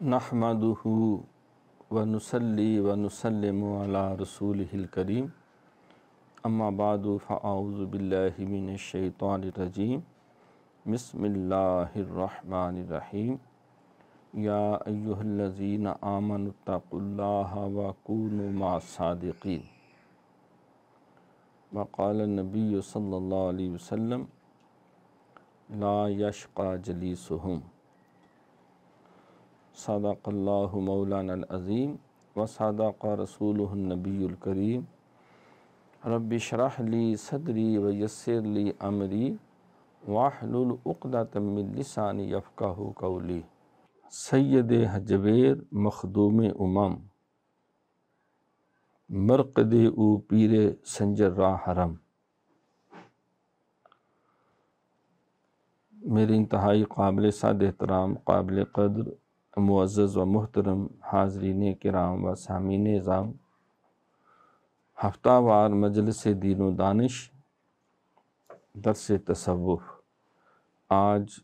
نحمدہ ونصلی ونسلم علی رسولہ الکریم اما بعد فاعوذ باللہ من الشیطان الرجیم بسم اللہ الرحمن الرحیم یا ایہا الذین آمنوا اتقوا اللہ وکونوا مع الصادقین وقال النبی صلی اللہ علیہ وسلم لا یشقی جلیسہم۔ صدق اللہ مولانا العظیم و صدق رسولہ النبی الکریم۔ رب اشرح لی صدری ویسر لی امری واحلل عقدۃ من لسانی یفقہوا قولی۔ سید حجویر مخدوم امم، مرقد او پیر سنجر را حرم۔ میرے انتہائی قابل صد احترام، قابل قدر، معزز و محترم حاضرین کرام و سامعین اعظام، ہفتہ وار مجلس دین و دانش درس تصوف، آج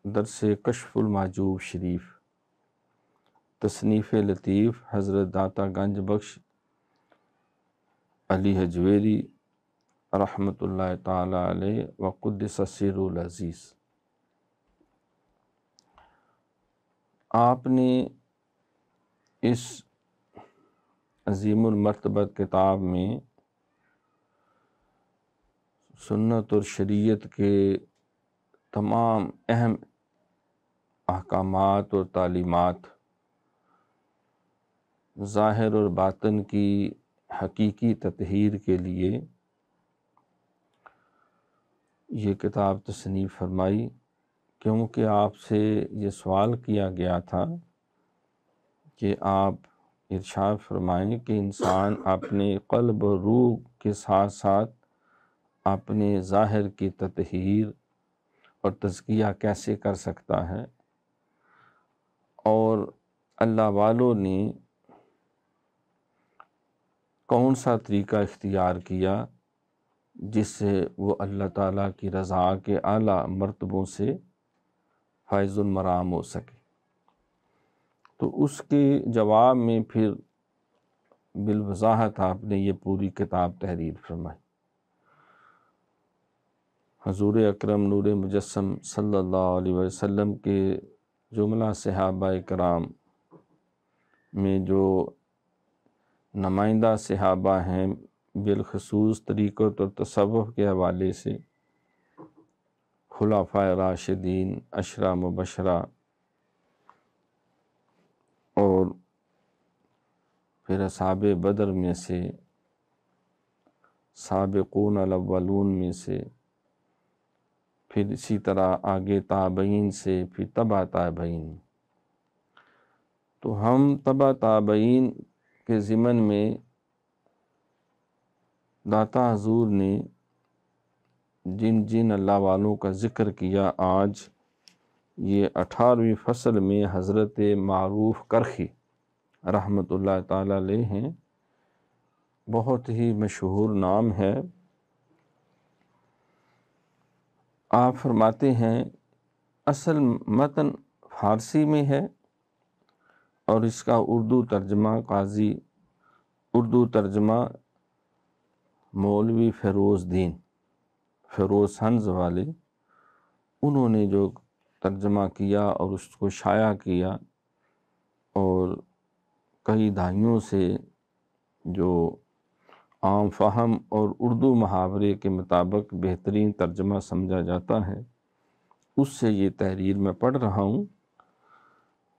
درس کشف المحجوب شریف، تصنیف لطیف حضرت داتا گنج بخش علی حجویری رحمۃ اللہ تعالی علیہ و قدس سرہ العزیز۔ آپ نے اس عظیم المرتبت کتاب میں سنت اور شریعت کے تمام اہم احکامات اور تعلیمات، ظاہر اور باطن کی حقیقی تطہیر کے لیے یہ کتاب تصنیف فرمائی، کیونکہ آپ سے یہ سوال کیا گیا تھا کہ آپ ارشاد فرمائیں کہ انسان اپنے قلب و روح کے ساتھ ساتھ اپنے ظاہر کی تطہیر اور تزکیہ کیسے کر سکتا ہے، اور اللہ والوں نے کون سا طریقہ اختیار کیا جس سے وہ اللہ تعالیٰ کی رضا کے اعلیٰ مرتبوں سے فائز المرام ہو سکے۔ تو اس کے جواب میں پھر بالوضاحت آپ نے یہ پوری کتاب تحریر فرمائی۔ حضور اکرم نور مجسم صلی اللہ علیہ وسلم کے جملہ صحابہ کرام میں جو نمائندہ صحابہ ہیں، بالخصوص طریقت اور تصوف کے حوالے سے خلفائے راشدین، عشرہ مبشرہ، اور پھر اصحاب بدر میں سے، سابقون الاولون میں سے، پھر اسی طرح آگے تابعین سے، پھر تبع تابعین۔ تو ہم تبع تابعین کے ضمن میں داتا حضور نے جن جن اللہ والوں کا ذکر کیا، آج یہ 18ویں فصل میں حضرت معروف کرخی رحمۃ اللہ تعالی علیہ ہیں، بہت ہی مشہور نام ہے۔ آپ فرماتے ہیں اصل متن فارسی میں ہے اور اس کا اردو ترجمہ قاضی، اردو ترجمہ مولوی فیروز ہنز والے، انہوں نے جو ترجمہ کیا اور اس کو شائع کیا، اور کئی دہائیوں سے جو عام فہم اور اردو محاورے کے مطابق بہترین ترجمہ سمجھا جاتا ہے، اس سے یہ تحریر میں پڑھ رہا ہوں۔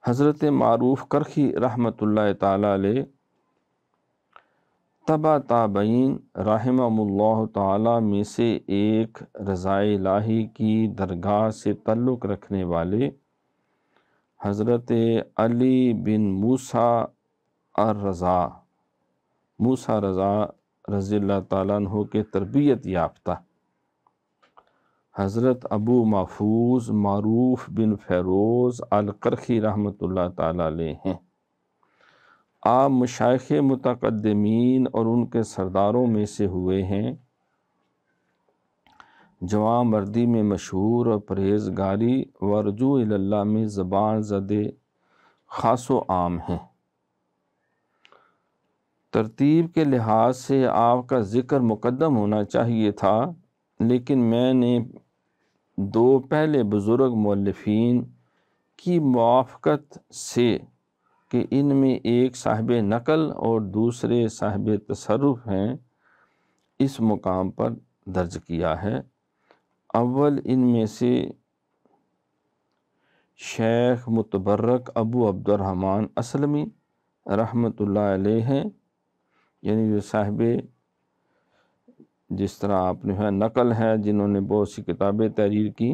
حضرت معروف کرخی رحمۃ اللہ تعالی علیہ تبع تابعین رحمہم اللہ تعالی میں سے ایک رضا الہی کی درگاہ سے تعلق رکھنے والے حضرت علی بن موسیٰ الرضا، موسیٰ رضا رضی اللہ تعالیٰ عنہ کے تربیت یافتہ حضرت ابو محفوظ معروف بن فیروز الکرخی رحمۃ اللہ تعالیٰ علیہ ہیں۔ آپ مشائخ متقدمین اور ان کے سرداروں میں سے ہوئے ہیں۔ جوان مردی میں مشہور اور پرہیزگاری و رجوع اللہ میں زبان زدے خاص و عام ہیں۔ ترتیب کے لحاظ سے آپ کا ذکر مقدم ہونا چاہیے تھا، لیکن میں نے دو پہلے بزرگ مؤلفین کی موافقت سے کہ ان میں ایک صاحب نقل اور دوسرے صاحب تصرف ہیں، اس مقام پر درج کیا ہے۔ اول ان میں سے شیخ متبرک ابو عبد الرحمن اسلمی رحمۃ اللہ علیہ ہیں، یعنی جو صاحب جس طرح آپ نے نقل ہے، جنہوں نے بہت سی کتابیں تحریر کی،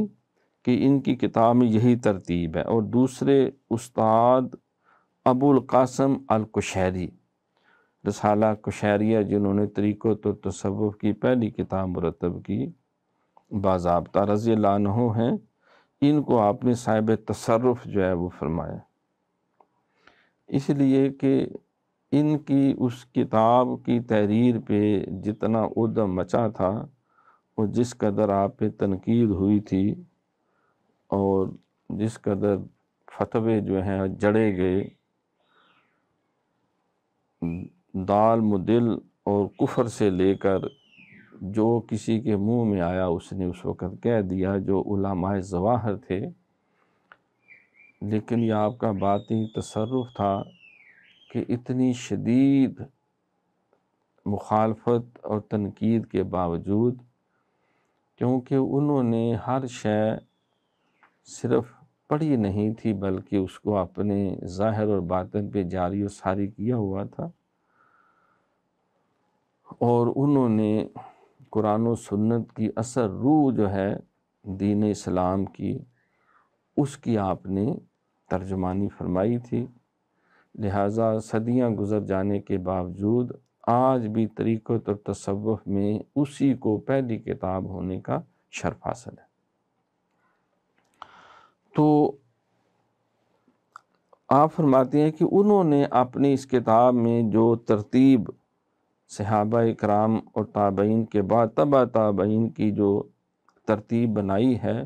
کہ ان کی کتاب میں یہی ترتیب ہے۔ اور دوسرے استاد ابو القاسم القشیری رسالہ قشیریہ، جنہوں نے طریقۃ التصوف کی پہلی کتاب مرتب کی، باضابطہ رضی اللہ عنہ ہیں۔ ان کو آپ نے صاحب تصرف جو ہے وہ فرمایا، اس لیے کہ ان کی اس کتاب کی تحریر پہ جتنا ادم مچا تھا اور جس قدر آپ پہ تنقید ہوئی تھی اور جس قدر فتوے جو ہیں جڑے گئے، دال مدل اور کفر سے لے کر جو کسی کے منہ میں آیا اس نے اس وقت کہہ دیا، جو علماء ظواہر تھے۔ لیکن یہ آپ کا باطنی تصرف تھا کہ اتنی شدید مخالفت اور تنقید کے باوجود، کیونکہ انہوں نے ہر شے صرف پڑھی نہیں تھی بلکہ اس کو اپنے ظاہر اور باطن پہ جاری و ساری کیا ہوا تھا، اور انہوں نے قرآن و سنت کی اصل روح جو ہے دین اسلام کی، اس کی آپ نے ترجمانی فرمائی تھی۔ لہٰذا صدیاں گزر جانے کے باوجود آج بھی طریقت اور تصوف میں اسی کو پہلی کتاب ہونے کا شرف حاصل ہے۔ تو آپ فرماتے ہیں کہ انہوں نے اپنی اس کتاب میں جو ترتیب صحابہ کرام اور تابعین کے بعد تبع تابعین کی جو ترتیب بنائی ہے،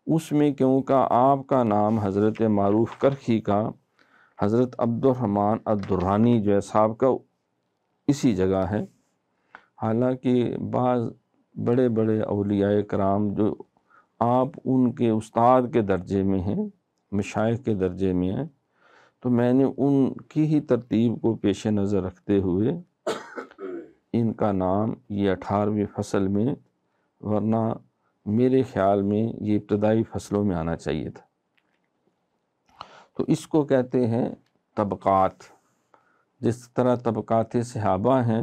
اس میں کیونکہ آپ کا نام حضرت معروف کرخی کا حضرت عبد الرحمن الدرانی جو ہے صاحب کا اسی جگہ ہے، حالانکہ بعض بڑے بڑے اولیاء کرام جو آپ ان کے استاد کے درجے میں ہیں، مشائخ کے درجے میں ہیں، تو میں نے ان کی ہی ترتیب کو پیش نظر رکھتے ہوئے ان کا نام یہ 18ویں فصل میں، ورنہ میرے خیال میں یہ ابتدائی فصلوں میں آنا چاہیے تھا۔ تو اس کو کہتے ہیں طبقات، جس طرح طبقات صحابہ ہیں،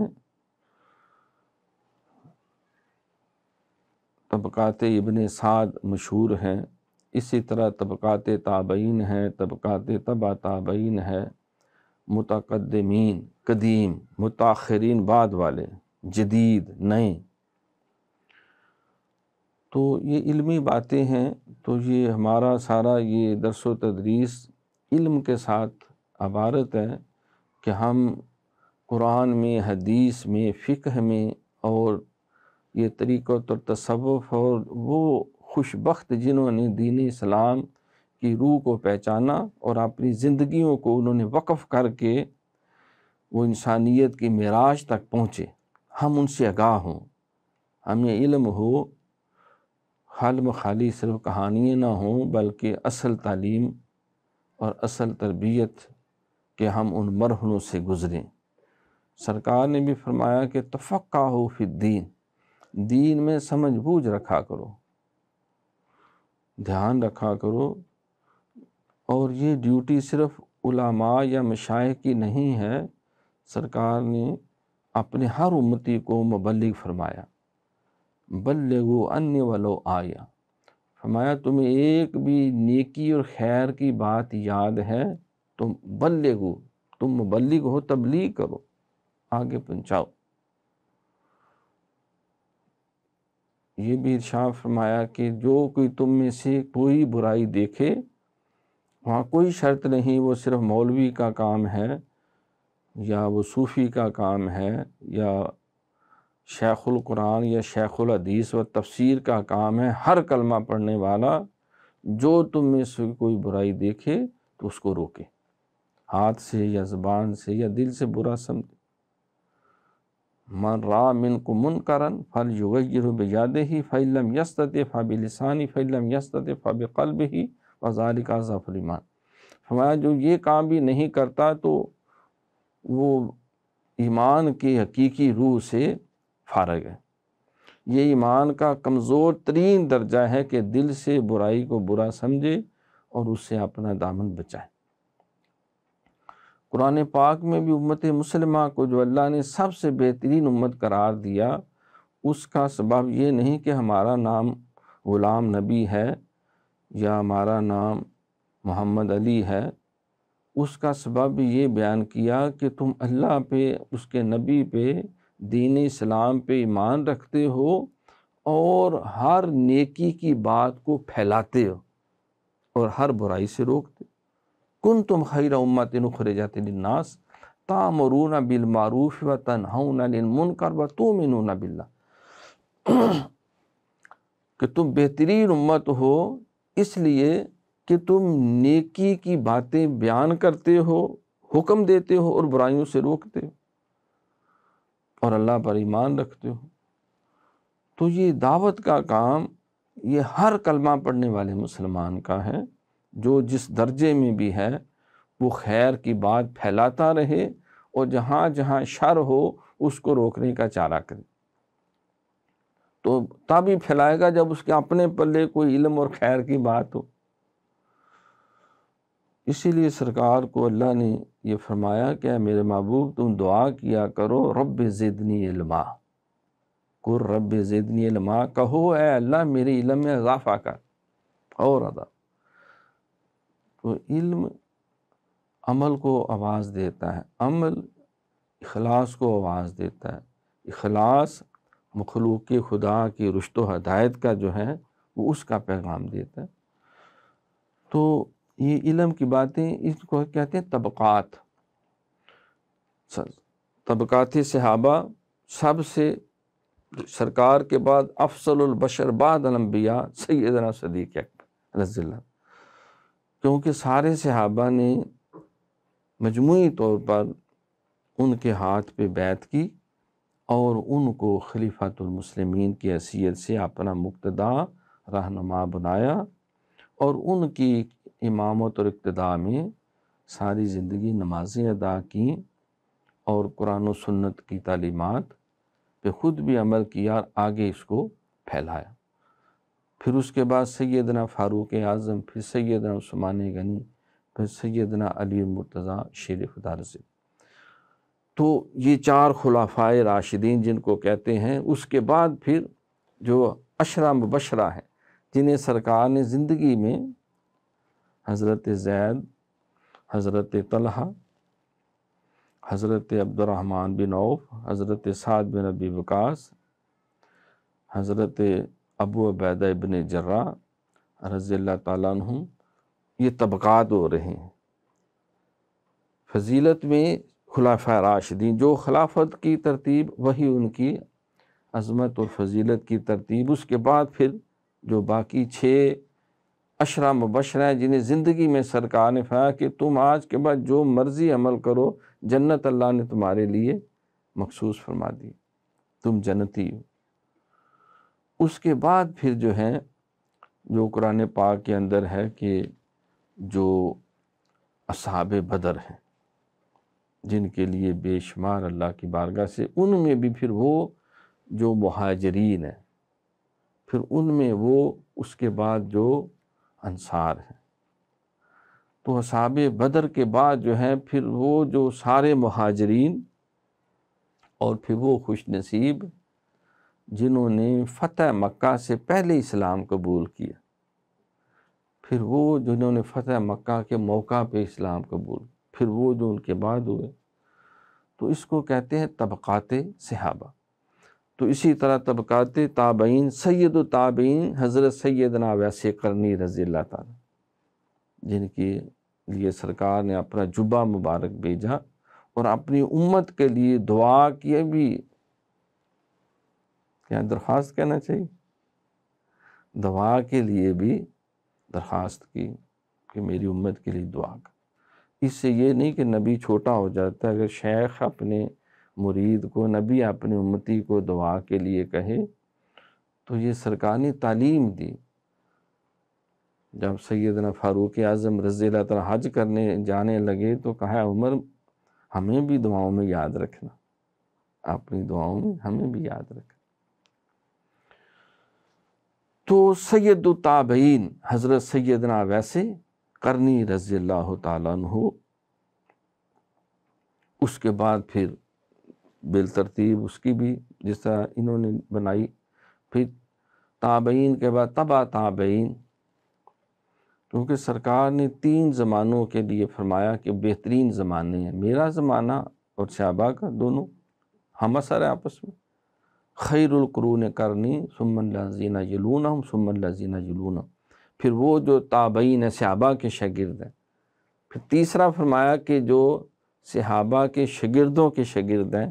طبقات ابن سعد مشہور ہیں، اسی طرح طبقات تابعین ہیں، طبقات تبع تابعین ہے، متقدمین قدیم، متاخرین بعد والے، جدید نئے۔ تو یہ علمی باتیں ہیں، تو یہ ہمارا سارا یہ درس و تدریس علم کے ساتھ عبارت ہے کہ ہم قرآن میں، حدیث میں، فقہ میں اور یہ طریقت اور تصوف اور وہ خوش بخت جنہوں نے دین اسلام کی روح کو پہچانا اور اپنی زندگیوں کو انہوں نے وقف کر کے وہ انسانیت کی معراج تک پہنچے، ہم ان سے آگاہ ہوں، ہمیں علم ہو، حلم خالی صرف کہانیاں نہ ہوں بلکہ اصل تعلیم اور اصل تربیت کہ ہم ان مرحلوں سے گزریں۔ سرکار نے بھی فرمایا کہ تفقہوا فی الدین، دین میں سمجھ بوجھ رکھا کرو، دھیان رکھا کرو، اور یہ ڈیوٹی صرف علماء یا مشائخ کی نہیں ہے، سرکار نے اپنے ہر امتی کو مبلغ فرمایا، بلغوا انی ولو آیا، فرمایا تمہیں ایک بھی نیکی اور خیر کی بات یاد ہے تو بلغو، تم مبلغ ہو، تبلیغ کرو، آگے پہنچاؤ۔ یہ بھی ارشاد فرمایا کہ جو کوئی تم میں سے کوئی برائی دیکھے، وہاں کوئی شرط نہیں وہ صرف مولوی کا کام ہے یا وہ صوفی کا کام ہے یا شیخ القرآن یا شیخ الحدیث و تفسیر کا کام ہے، ہر کلمہ پڑھنے والا جو تم میں سے کوئی برائی دیکھے تو اس کو روکے۔ ہاتھ سے یا زبان سے یا دل سے برا سمجھے۔ من را منکم منکرا فلیغیرہ بیدہ فإن لم یستطع فبلسانہ فإن لم یستطع فبقلبہ وذلک اضعف الایمان۔ فرمایا جو یہ کام بھی نہیں کرتا تو وہ ایمان کی حقیقی روح سے فارغ ہے۔ یہ ایمان کا کمزور ترین درجہ ہے کہ دل سے برائی کو برا سمجھے اور اس سے اپنا دامن بچائے۔ قرآن پاک میں بھی امت مسلمہ کو جو اللہ نے سب سے بہترین امت قرار دیا، اس کا سبب یہ نہیں کہ ہمارا نام غلام نبی ہے یا ہمارا نام محمد علی ہے، اس کا سبب یہ بیان کیا کہ تم اللہ پہ، اس کے نبی پہ، دین اسلام پہ ایمان رکھتے ہو اور ہر نیکی کی بات کو پھیلاتے ہو اور ہر برائی سے روکتے۔ کنتم خیر امۃ اخرجت للناس تأمرون بالمعروف وتنہون عن المنکر وتؤمنون باللہ، کہ تم بہترین امت ہو اس لیے کہ تم نیکی کی باتیں بیان کرتے ہو، حکم دیتے ہو اور برائیوں سے روکتے ہو اور اللہ پر ایمان رکھتے ہو۔ تو یہ دعوت کا کام یہ ہر کلمہ پڑھنے والے مسلمان کا ہے، جو جس درجے میں بھی ہے وہ خیر کی بات پھیلاتا رہے اور جہاں جہاں شر ہو اس کو روکنے کا چارہ کرے۔ تو تب ہی پھیلائے گا جب اس کے اپنے پلے کوئی علم اور خیر کی بات ہو۔ اسی لیے سرکار کو اللہ نے یہ فرمایا کہ اے میرے محبوب تم دعا کیا کرو رب زدنی علما، قل رب زدنی علما، کہو اے اللہ میرے علم میں اضافہ کر اور ادا۔ تو علم عمل کو آواز دیتا ہے، عمل اخلاص کو آواز دیتا ہے، اخلاص مخلوق خدا کی رشد و ہدایت کا جو ہے وہ اس کا پیغام دیتا ہے۔ تو یہ علم کی باتیں اس کو کہتے ہیں طبقات۔ طبقات صحابہ، سب سے سرکار کے بعد افضل البشر بعد الانبیاء سیدنا صدیق اکبر رضی اللہ، کیونکہ سارے صحابہ نے مجموعی طور پر ان کے ہاتھ پہ بیعت کی اور ان کو خلیفۃ المسلمین کی حیثیت سے اپنا مقتدا رہنما بنایا اور ان کی امامت اور اقتداء میں ساری زندگی نمازیں ادا کیں اور قرآن و سنت کی تعلیمات پہ خود بھی عمل کیا اور آگے اس کو پھیلایا۔ پھر اس کے بعد سیدنا فاروق اعظم، پھر سیدنا عثمان غنی، پھر سیدنا علی مرتضیٰ شیر خدا رضی۔ تو یہ چار خلفائے راشدین جن کو کہتے ہیں، اس کے بعد پھر جو عشرہ مبشرہ ہیں جنہیں سرکار نے زندگی میں حضرت زید، حضرت طلحہ، حضرت عبد الرحمن بن عوف، حضرت سعد بن ابی وقاص، حضرت ابو عبیدہ ابن جراح رضی اللہ تعالیٰ عنہم، یہ طبقات ہو رہے ہیں فضیلت میں۔ خلفائے راشدین جو خلافت کی ترتیب وہی ان کی عظمت اور فضیلت کی ترتیب۔ اس کے بعد پھر جو باقی 6 عشرہ مبشرہ ہیں جنہیں زندگی میں سرکار نے فرمایا کہ تم آج کے بعد جو مرضی عمل کرو جنت اللہ نے تمہارے لیے مخصوص فرما دی، تم جنتی ہو۔ اس کے بعد پھر جو ہے جو قرآن پاک کے اندر ہے کہ جو اصحاب بدر ہیں جن کے لیے بے شمار اللہ کی بارگاہ سے، ان میں بھی پھر وہ جو مہاجرین ہیں، پھر ان میں وہ اس کے بعد جو انصار ہیں۔ تو اصحاب بدر کے بعد جو ہے پھر وہ جو سارے مہاجرین اور پھر وہ خوش نصیب جنہوں نے فتح مکہ سے پہلے اسلام قبول کیا، پھر وہ جنہوں نے فتح مکہ کے موقع پہ اسلام قبول، پھر وہ جو ان کے بعد ہوئے، تو اس کو کہتے ہیں طبقات صحابہ۔ تو اسی طرح طبقات تابعین، سید التابعین حضرت سیدنا اویس قرنی رضی اللہ تعالیٰ، جن کے لیے سرکار نے اپنا جبہ مبارک بھیجا اور اپنی امت کے لیے دعا کی، بھی کیا درخواست کہنا چاہیے، دعا کے لیے بھی درخواست کی کہ میری امت کے لیے دعا کر۔ اس سے یہ نہیں کہ نبی چھوٹا ہو جاتا ہے، اگر شیخ اپنے مرید کو، نبی اپنے امتی کو دعا کے لیے کہے تو یہ سرکار نے تعلیم دی۔ جب سیدنا فاروق اعظم رضی اللہ تعالیٰ حج کرنے جانے لگے تو کہا عمر ہمیں بھی دعاؤں میں یاد رکھنا، اپنی دعاؤں میں ہمیں بھی یاد رکھنا۔ تو سید التابعین حضرت سیدنا ویسے قرنی رضی اللہ تعالیٰ عنہ، اس کے بعد پھر بالترتیب اس کی بھی جس طرح انہوں نے بنائی، پھر تابعین کے بعد تبع تابعین، کیونکہ سرکار نے 3 زمانوں کے لیے فرمایا کہ بہترین زمانے ہیں، میرا زمانہ اور صحابہ کا، دونوں ہم اثر ہے آپس میں۔ خیر القرون قرنی ثم الذین یلونہم ثم الذین یلونہم، پھر وہ جو تابعین ہیں صحابہ کے شاگرد ہیں، پھر تیسرا فرمایا کہ جو صحابہ کے شاگردوں کے شاگرد ہیں،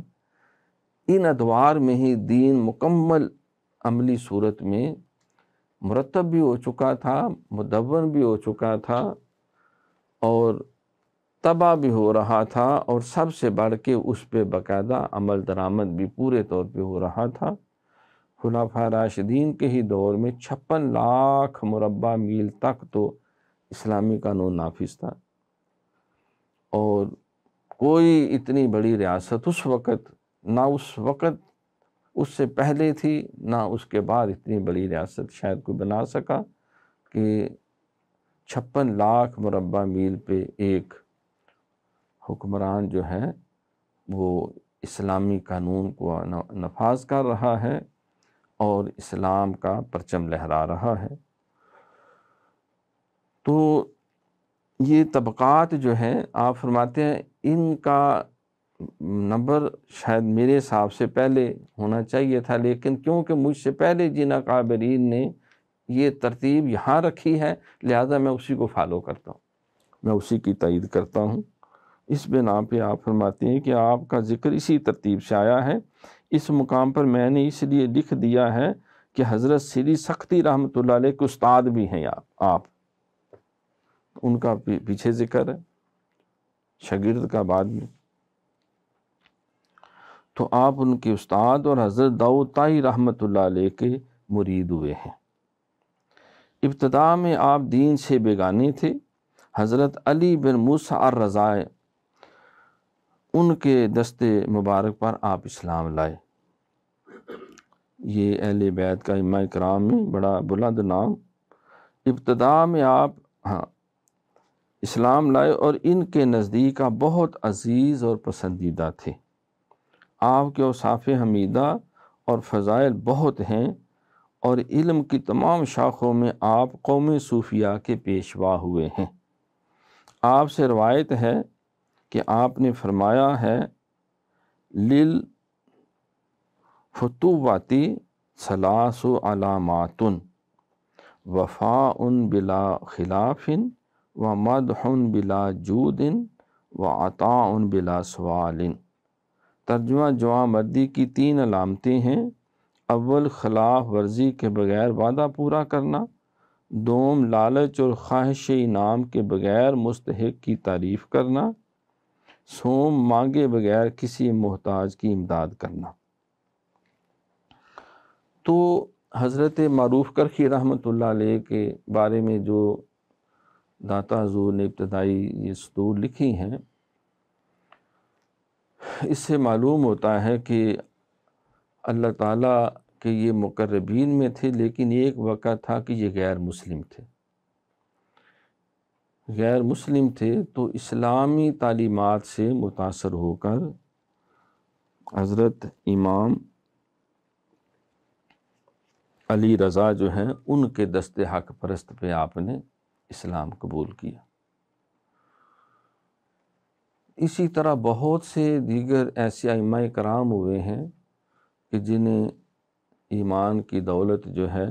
ان ادوار میں ہی دین مکمل عملی صورت میں مرتب بھی ہو چکا تھا، مدون بھی ہو چکا تھا، اور تباہ بھی ہو رہا تھا، اور سب سے بڑھ کے اس پہ باقاعدہ عمل درآمد بھی پورے طور پہ ہو رہا تھا۔ خلفائے راشدین کے ہی دور میں 56 لاکھ مربع میل تک تو اسلامی قانون نافذ تھا، اور کوئی اتنی بڑی ریاست اس وقت، نہ اس وقت اس سے پہلے تھی نہ اس کے بعد اتنی بڑی ریاست شاید کوئی بنا سکا کہ 56 لاکھ مربع میل پہ ایک حکمران جو ہے وہ اسلامی قانون کو نفاذ کر رہا ہے اور اسلام کا پرچم لہرا رہا ہے۔ تو یہ طبقات جو ہیں آپ فرماتے ہیں ان کا نمبر شاید میرے حساب سے پہلے ہونا چاہیے تھا، لیکن کیونکہ مجھ سے پہلے جن اکابرین نے یہ ترتیب یہاں رکھی ہے لہذا میں اسی کو فالو کرتا ہوں، میں اسی کی تائید کرتا ہوں۔ اس بنا پہ آپ فرماتے ہیں کہ آپ کا ذکر اسی ترتیب سے آیا ہے۔ اس مقام پر میں نے اس لیے لکھ دیا ہے کہ حضرت سری سختی رحمۃ اللہ علیہ کے استاد بھی ہیں آپ، ان کا پیچھے ذکر ہے، شاگرد کا بعد میں، تو آپ ان کے استاد اور حضرت داؤد طائی رحمۃ اللہ علیہ کے مرید ہوئے ہیں۔ ابتدا میں آپ دین سے بیگانے تھے۔ حضرت علی بن موسیٰ الرضائی ان کے دستے مبارک پر آپ اسلام لائے۔ یہ اہل بیت کا ائمہ کرام میں بڑا بلند نام۔ ابتدا میں آپ اسلام لائے اور ان کے نزدیک آپ بہت عزیز اور پسندیدہ تھے۔ آپ کے اوصاف حمیدہ اور فضائل بہت ہیں، اور علم کی تمام شاخوں میں آپ قوم صوفیہ کے پیشوا ہوئے ہیں۔ آپ سے روایت ہے کہ آپ نے فرمایا ہے للفتوۃ ثلاث علامات وفاء بلا خلاف ومدح بلا جود وعطاء بلا سوال۔ ترجمہ جوان مردی کی 3 علامتیں ہیں: اول خلاف ورزی کے بغیر وعدہ پورا کرنا، دوم لالچ اور خواہش انعام کے بغیر مستحق کی تعریف کرنا، سوم مانگے بغیر کسی محتاج کی امداد کرنا۔ تو حضرت معروف کرخی رحمۃ اللہ علیہ کے بارے میں جو داتا حضور نے ابتدائی یہ سطور لکھی ہیں، اس سے معلوم ہوتا ہے کہ اللہ تعالیٰ کے یہ مقربین میں تھے، لیکن ایک وقت تھا کہ یہ غیر مسلم تھے۔ غیر مسلم تھے تو اسلامی تعلیمات سے متاثر ہو کر حضرت امام علی رضا جو ہیں ان کے دست حق پرست پہ آپ نے اسلام قبول کیا۔ اسی طرح بہت سے دیگر ایسے ائمہ کرام ہوئے ہیں کہ جنہیں ایمان کی دولت جو ہے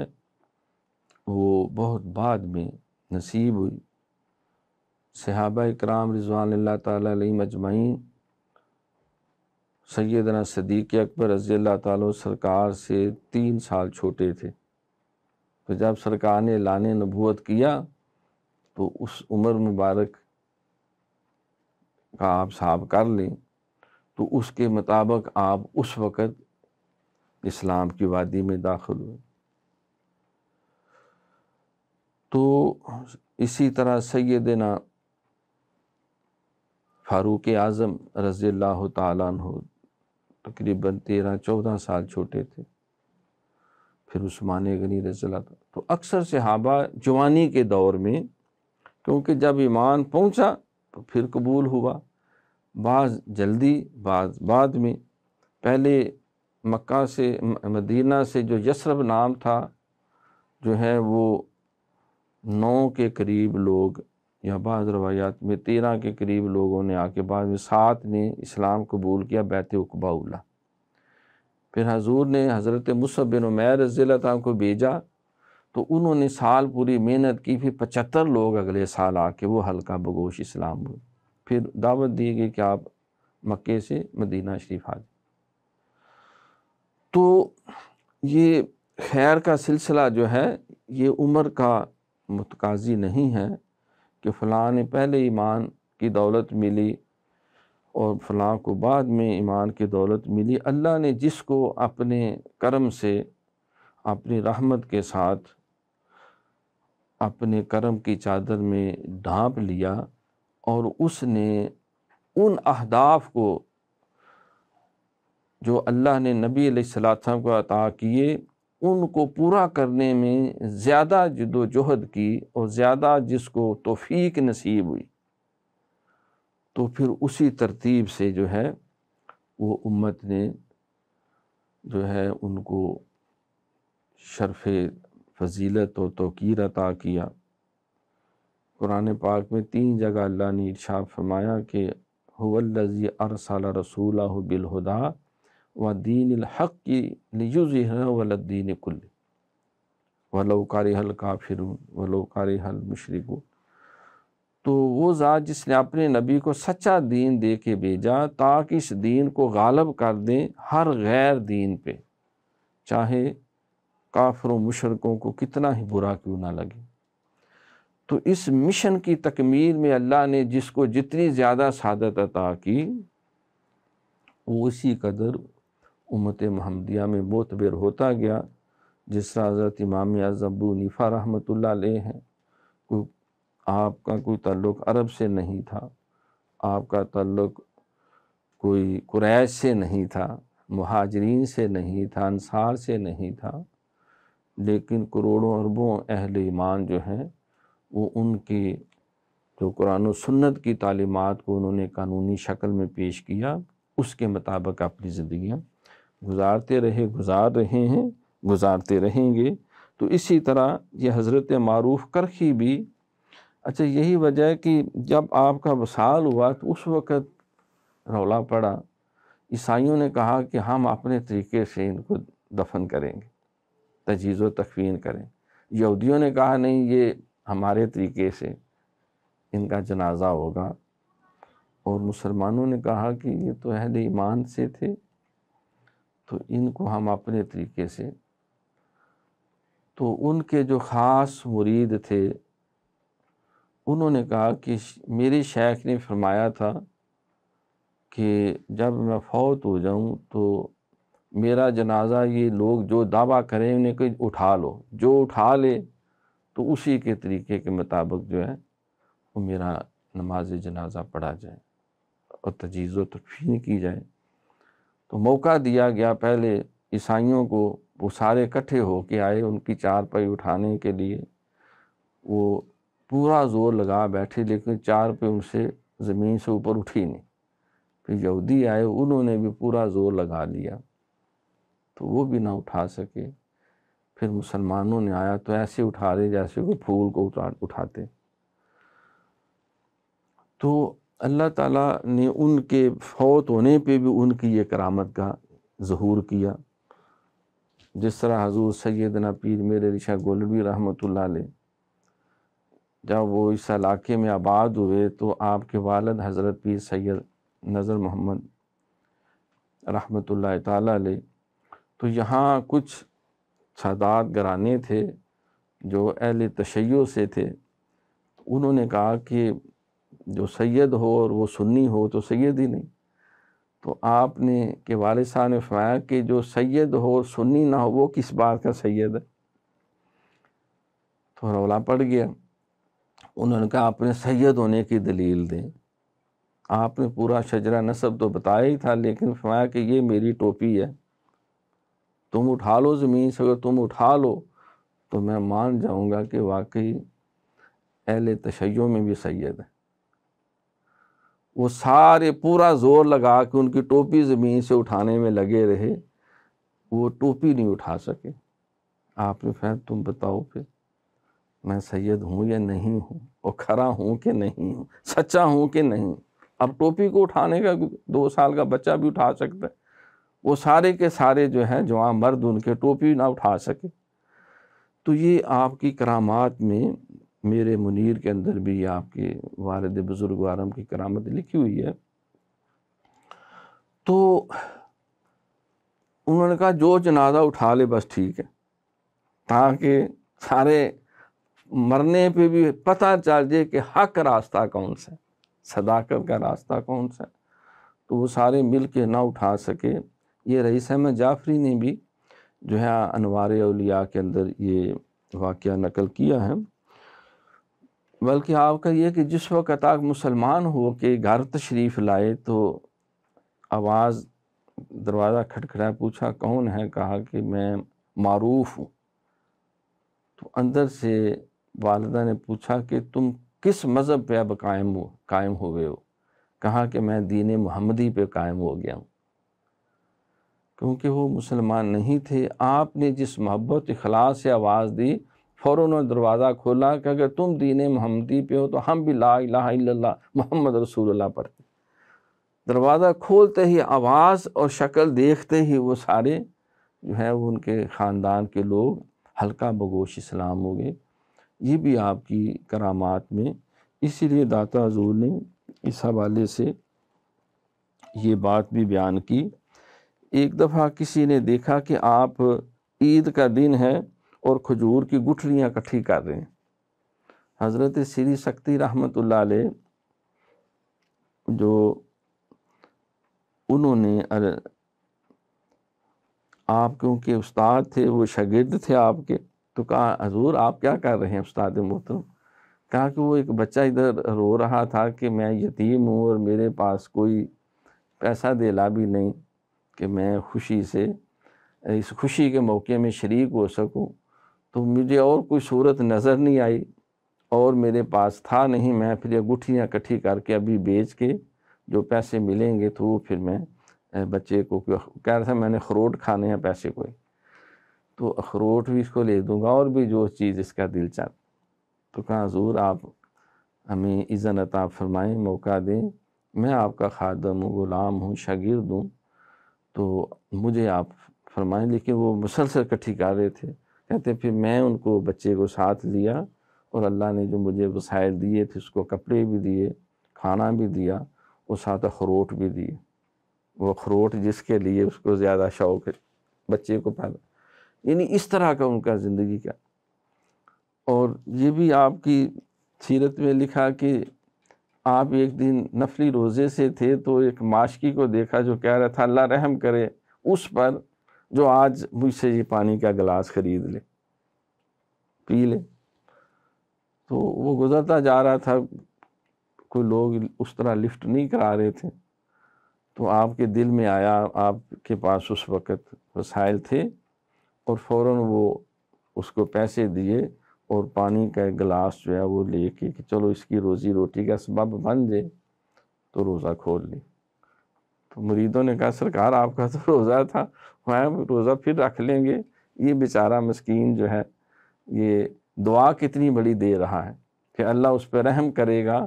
وہ بہت بعد میں نصیب ہوئی۔ صحابہ کرام رضوان اللہ تعالیٰ علیہم اجمعین سیدنا صدیق اکبر رضی اللہ تعالیٰ سرکار سے 3 سال چھوٹے تھے، تو جب سرکار نے اعلان نبوت کیا تو اس عمر مبارک کا آپ حساب کر لیں تو اس کے مطابق آپ اس وقت اسلام کی وادی میں داخل ہوئے۔ تو اسی طرح سیدنا فاروق اعظم رضی اللہ تعالیٰ عنہ تقریباً 13-14 سال چھوٹے تھے، پھر عثمان غنی رضی اللہ تعالیٰ۔ تو اکثر صحابہ جوانی کے دور میں، کیونکہ جب ایمان پہنچا تو پھر قبول ہوا، بعض جلدی بعض بعد میں۔ پہلے مکہ سے مدینہ سے جو یثرب نام تھا، جو ہے وہ 9 کے قریب لوگ، یا بعض روایات میں 13 کے قریب لوگوں نے آ کے، بعد میں 7 نے اسلام قبول کیا بیعت عقبہ اولیٰ۔ پھر حضور نے حضرت مصعب بن عمیر رضی اللہ عنہ کو بھیجا، تو انہوں نے سال پوری محنت کی، پھر 75 لوگ اگلے سال آ کے وہ حلقہ بگوش اسلام ہوئے۔ پھر دعوت دی گئی کہ آپ مکے سے مدینہ شریف آ جائیں۔ تو یہ خیر کا سلسلہ جو ہے یہ عمر کا متقاضی نہیں ہے کہ فلاں نے پہلے ایمان کی دولت ملی اور فلاں کو بعد میں ایمان کی دولت ملی۔ اللہ نے جس کو اپنے کرم سے، اپنی رحمت کے ساتھ، اپنے کرم کی چادر میں ڈھانپ لیا، اور اس نے ان اہداف کو جو اللہ نے نبی علیہ السلام کو عطا کیے، ان کو پورا کرنے میں زیادہ جد و جہد کی اور زیادہ جس کو توفیق نصیب ہوئی، تو پھر اسی ترتیب سے جو ہے وہ امت نے جو ہے ان کو شرف فضیلت و توقیر عطا کیا۔ قرآن پاک میں 3 جگہ اللہ نے ارشاد فرمایا کہ هو الذی ارسل رسولہ بالہدی ودین الحق لیظہرہ علی الدین کلہ ولو کرہ الکافرون ولو کرہ المشرکون۔ تو وہ ذات جس نے اپنے نبی کو سچا دین دے کے بھیجا تاکہ اس دین کو غالب کر دیں ہر غیر دین پہ، چاہے کافر و مشرکوں کو کتنا ہی برا کیوں نہ لگے۔ تو اس مشن کی تکمیل میں اللہ نے جس کو جتنی زیادہ سعادت عطا کی، وہ اسی قدر امت محمدیہ میں معتبر ہوتا گیا۔ جس طرح حضرت امام اعظم ابو حنیفہ رحمۃ اللہ علیہ ہیں، آپ کا کوئی تعلق عرب سے نہیں تھا، آپ کا تعلق کوئی قریش سے نہیں تھا، مہاجرین سے نہیں تھا، انصار سے نہیں تھا، لیکن کروڑوں اربوں اہل ایمان جو ہیں وہ ان کی جو قرآن و سنت کی تعلیمات کو انہوں نے قانونی شکل میں پیش کیا، اس کے مطابق اپنی زندگیاں گزارتے رہے، گزار رہے ہیں، گزارتے رہیں گے۔ تو اسی طرح یہ حضرت معروف کرخی بھی، اچھا یہی وجہ ہے کہ جب آپ کا وصال ہوا تو اس وقت رولا پڑا، عیسائیوں نے کہا کہ ہم اپنے طریقے سے ان کو دفن کریں گے، تجہیز و تکفین کریں۔ یہودیوں نے کہا نہیں، یہ ہمارے طریقے سے ان کا جنازہ ہوگا، اور مسلمانوں نے کہا کہ یہ تو اہل ایمان سے تھے تو ان کو ہم اپنے طریقے سے۔ تو ان کے جو خاص مرید تھے انہوں نے کہا کہ میری شیخ نے فرمایا تھا کہ جب میں فوت ہو جاؤں تو میرا جنازہ یہ لوگ جو دعویٰ کریں انہیں کہ اٹھا لو، جو اٹھا لے تو اسی کے طریقے کے مطابق جو ہے وہ میرا نماز جنازہ پڑھا جائے اور تجہیز و تکفین کی جائے۔ تو موقع دیا گیا، پہلے عیسائیوں کو، وہ سارے اکٹھے ہو کے آئے ان کی چارپائی اٹھانے کے لیے، وہ پورا زور لگا بیٹھے لیکن چارپائی ان سے زمین سے اوپر اٹھی نہیں۔ پھر یہودی آئے، انہوں نے بھی پورا زور لگا لیا تو وہ بھی نہ اٹھا سکے۔ پھر مسلمانوں نے آیا تو ایسے اٹھا رہے جیسے کوئی پھول کو اٹھاتے۔ تو اللہ تعالیٰ نے ان کے فوت ہونے پہ بھی ان کی یہ کرامت کا ظہور کیا۔ جس طرح حضور سیدنا پیر میرے علی شاہ گولوی رحمۃ اللہ علیہ جب وہ اس علاقے میں آباد ہوئے تو آپ کے والد حضرت پیر سید نظر محمد رحمۃ اللہ تعالیٰ علیہ، تو یہاں کچھ سادات گھرانے تھے جو اہل تشیع سے تھے، انہوں نے کہا کہ جو سید ہو اور وہ سنی ہو تو سید ہی نہیں۔ تو آپ نے کہ والد صاحب نے فرمایا کہ جو سید ہو سنی نہ ہو وہ کس بات کا سید ہے؟ تو رولا پڑ گیا۔ انہوں نے کہا اپنے سید ہونے کی دلیل دیں۔ آپ نے پورا شجرہ نسب تو بتایا ہی تھا، لیکن فرمایا کہ یہ میری ٹوپی ہے، تم اٹھا لو زمین سے، اگر تم اٹھا لو تو میں مان جاؤں گا کہ واقعی اہل تشیع میں بھی سید ہے۔ وہ سارے پورا زور لگا کے ان کی ٹوپی زمین سے اٹھانے میں لگے رہے، وہ ٹوپی نہیں اٹھا سکے۔ آپ نے فرمایا تم بتاؤ پھر میں سید ہوں یا نہیں ہوں، اور کھرا ہوں کہ نہیں ہوں، سچا ہوں کہ نہیں۔ اب ٹوپی کو اٹھانے کا 2 سال کا بچہ بھی اٹھا سکتا ہے، وہ سارے کے سارے جو ہیں جوان مرد ان کے ٹوپی نہ اٹھا سکے۔ تو یہ آپ کی کرامات میں میرے منیر کے اندر بھی آپ کے والد بزرگوارم کی کرامت لکھی ہوئی ہے۔ تو انہوں نے کہا جو جنازہ اٹھا لے بس ٹھیک ہے، تاکہ سارے مرنے پہ بھی پتہ چل جائے کہ حق راستہ کون سا ہے، صداقت کا راستہ کون سا ہے۔ تو وہ سارے مل کے نہ اٹھا سکے۔ یہ رئیس احمد جعفری نے بھی جو ہے انوار اولیاء کے اندر یہ واقعہ نقل کیا ہے۔ بلکہ آپ کا یہ کہ جس وقت آپ مسلمان ہو کے گھر تشریف لائے تو آواز، دروازہ کھٹکھٹایا، پوچھا کون ہے؟ کہا کہ میں معروف ہوں۔ تو اندر سے والدہ نے پوچھا کہ تم کس مذہب پہ اب قائم ہوئے ہو؟ کہا کہ میں دین محمدی پہ قائم ہو گیا ہوں۔ کیونکہ وہ مسلمان نہیں تھے۔ آپ نے جس محبت اخلاص سے آواز دی، فوراً دروازہ کھولا کہ اگر تم دین محمدی پہ ہو تو ہم بھی لا الہ الا اللہ محمد رسول اللہ پڑھتے۔ دروازہ کھولتے ہی آواز اور شکل دیکھتے ہی وہ سارے جو ہے وہ ان کے خاندان کے لوگ حلقہ بگوش اسلام ہو گئے۔ یہ بھی آپ کی کرامات میں، اسی لیے داتا حضور نے اس حوالے سے یہ بات بھی بیان کی۔ ایک دفعہ کسی نے دیکھا کہ آپ عید کا دن ہے اور کھجور کی گٹھلیاں اکٹھی کر رہے ہیں۔ حضرت سری سکتی رحمۃ اللہ علیہ جو انہوں نے آپ کیونکہ استاد تھے، وہ شاگرد تھے آپ کے، تو کہا حضور آپ کیا کر رہے ہیں استاد محترم؟ کہا کہ وہ ایک بچہ ادھر رو رہا تھا کہ میں یتیم ہوں اور میرے پاس کوئی پیسہ دلا بھی نہیں کہ میں خوشی سے اس خوشی کے موقع میں شریک ہو سکوں، تو مجھے اور کوئی صورت نظر نہیں آئی اور میرے پاس تھا نہیں، میں پھر یہ گٹھلیاں اکٹھی کر کے ابھی بیچ کے جو پیسے ملیں گے تو پھر میں بچے کو کہہ رہا تھا میں نے اخروٹ کھانے ہیں پیسے کوئی، تو اخروٹ بھی اس کو لے دوں گا اور بھی جو چیز اس کا دل چاہتا۔ تو کہا حضور آپ ہمیں اذن عطا فرمائیں، موقع دیں، میں آپ کا خادم ہوں، غلام ہوں، شاگرد ہوں، تو مجھے آپ فرمائیں۔ لیکن وہ مسلسل اکٹھی کر رہے تھے۔ کہتے پھر میں ان کو بچے کو ساتھ لیا اور اللہ نے جو مجھے وسائل دیے تھے اس کو کپڑے بھی دیے، کھانا بھی دیا اور ساتھ اخروٹ بھی دیے۔ وہ اخروٹ جس کے لیے اس کو زیادہ شوق ہے بچے کو پیدا، یعنی اس طرح کا ان کا زندگی کا۔ اور یہ بھی آپ کی سیرت میں لکھا کہ آپ ایک دن نفلی روزے سے تھے تو ایک معاشقی کو دیکھا جو کہہ رہا تھا اللہ رحم کرے اس پر جو آج مجھ سے یہ پانی کا گلاس خرید لے پی لے۔ تو وہ گزرتا جا رہا تھا، کوئی لوگ اس طرح لفٹ نہیں کرا رہے تھے، تو آپ کے دل میں آیا، آپ کے پاس اس وقت وسائل تھے اور فوراً وہ اس کو پیسے دیے اور پانی کا ایک گلاس جو ہے وہ لے کے کہ چلو اس کی روزی روٹی کا سبب بن جائے، تو روزہ کھول لی۔ تو مریدوں نے کہا سرکار آپ کا تو روزہ تھا، روزہ پھر رکھ لیں گے، یہ بیچارہ مسکین جو ہے یہ دعا کتنی بڑی دے رہا ہے کہ اللہ اس پہ رحم کرے گا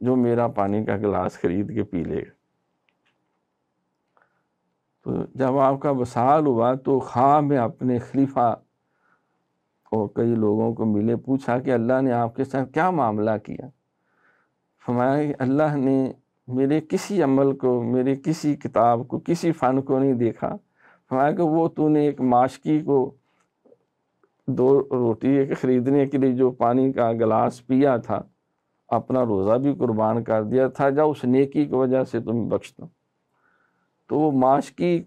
جو میرا پانی کا گلاس خرید کے پی لے گا۔ تو جب آپ کا وصال ہوا تو خواب میں اپنے خلیفہ اور کئی لوگوں کو ملے، پوچھا کہ اللہ نے آپ کے ساتھ کیا معاملہ کیا؟ فرمایا کہ اللہ نے میرے کسی عمل کو، میرے کسی کتاب کو، کسی فن کو نہیں دیکھا۔ فرمایا کہ وہ تو نے ایک معاشقی کو 2 روٹی خریدنے کے لیے جو پانی کا گلاس پیا تھا اپنا روزہ بھی قربان کر دیا تھا، جا اس نیکی کی وجہ سے تمہیں بخشتا ہوں۔ تو وہ ماشکی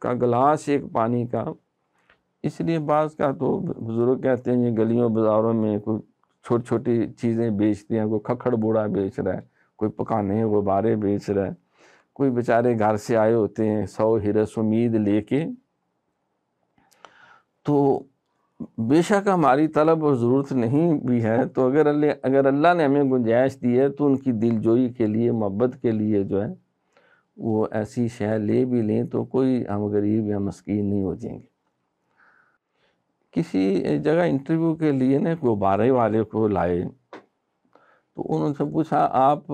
کا گلاس ایک پانی کا، اس لیے بعض کا تو بزرگ کہتے ہیں یہ گلیوں بازاروں میں کوئی چھوٹی چھوٹی چیزیں بیچتے ہیں، کوئی کھکھڑ بوڑا بیچ رہا ہے، کوئی پکانے غبارے بیچ رہا ہے، کوئی بیچارے گھر سے آئے ہوتے ہیں 100 ہرس امید لے کے۔ تو بے شک ہماری طلب اور ضرورت نہیں بھی ہے، تو اگر اللہ نے ہمیں گنجائش دی ہے تو ان کی دل جوئی کے لیے، محبت کے لیے جو ہے وہ ایسی شے لے بھی لیں تو کوئی ہم غریب یا مسکین نہیں ہو جائیں گے۔ کسی جگہ انٹرویو کے لیے نا غبارے والے کو لائے، تو انہوں نے پوچھا آپ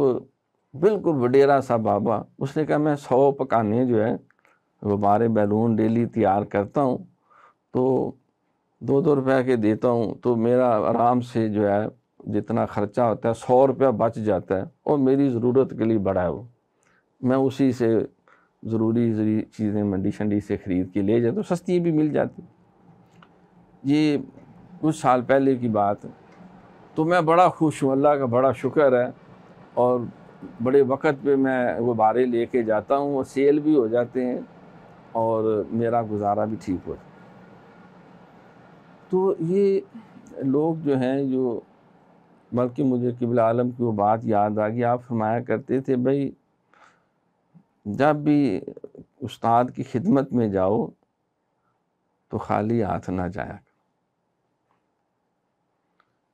بالکل وڈیرا سا بابا، اس نے کہا میں 100 پکانے جو ہے غبارے بیلون ڈیلی تیار کرتا ہوں، تو 2 روپے کے دیتا ہوں، تو میرا آرام سے جو ہے جتنا خرچہ ہوتا ہے 100 روپیہ بچ جاتا ہے، اور میری ضرورت کے لیے بڑا ہے وہ، میں اسی سے ضروری چیزیں منڈی شنڈی سے خرید کے لے جاتا ہوں، سستی بھی مل جاتی۔ یہ کچھ سال پہلے کی بات ہے، تو میں بڑا خوش ہوں، اللہ کا بڑا شکر ہے، اور بڑے وقت پہ میں غبارے لے کے جاتا ہوں، وہ سیل بھی ہو جاتے ہیں اور میرا گزارا بھی ٹھیک ہوتا ہے۔ تو یہ لوگ جو ہیں جو، بلکہ مجھے قبلہ عالم کی وہ بات یاد آ گئی، آپ فرمایا کرتے تھے بھائی جب بھی استاد کی خدمت میں جاؤ تو خالی ہاتھ نہ جایا،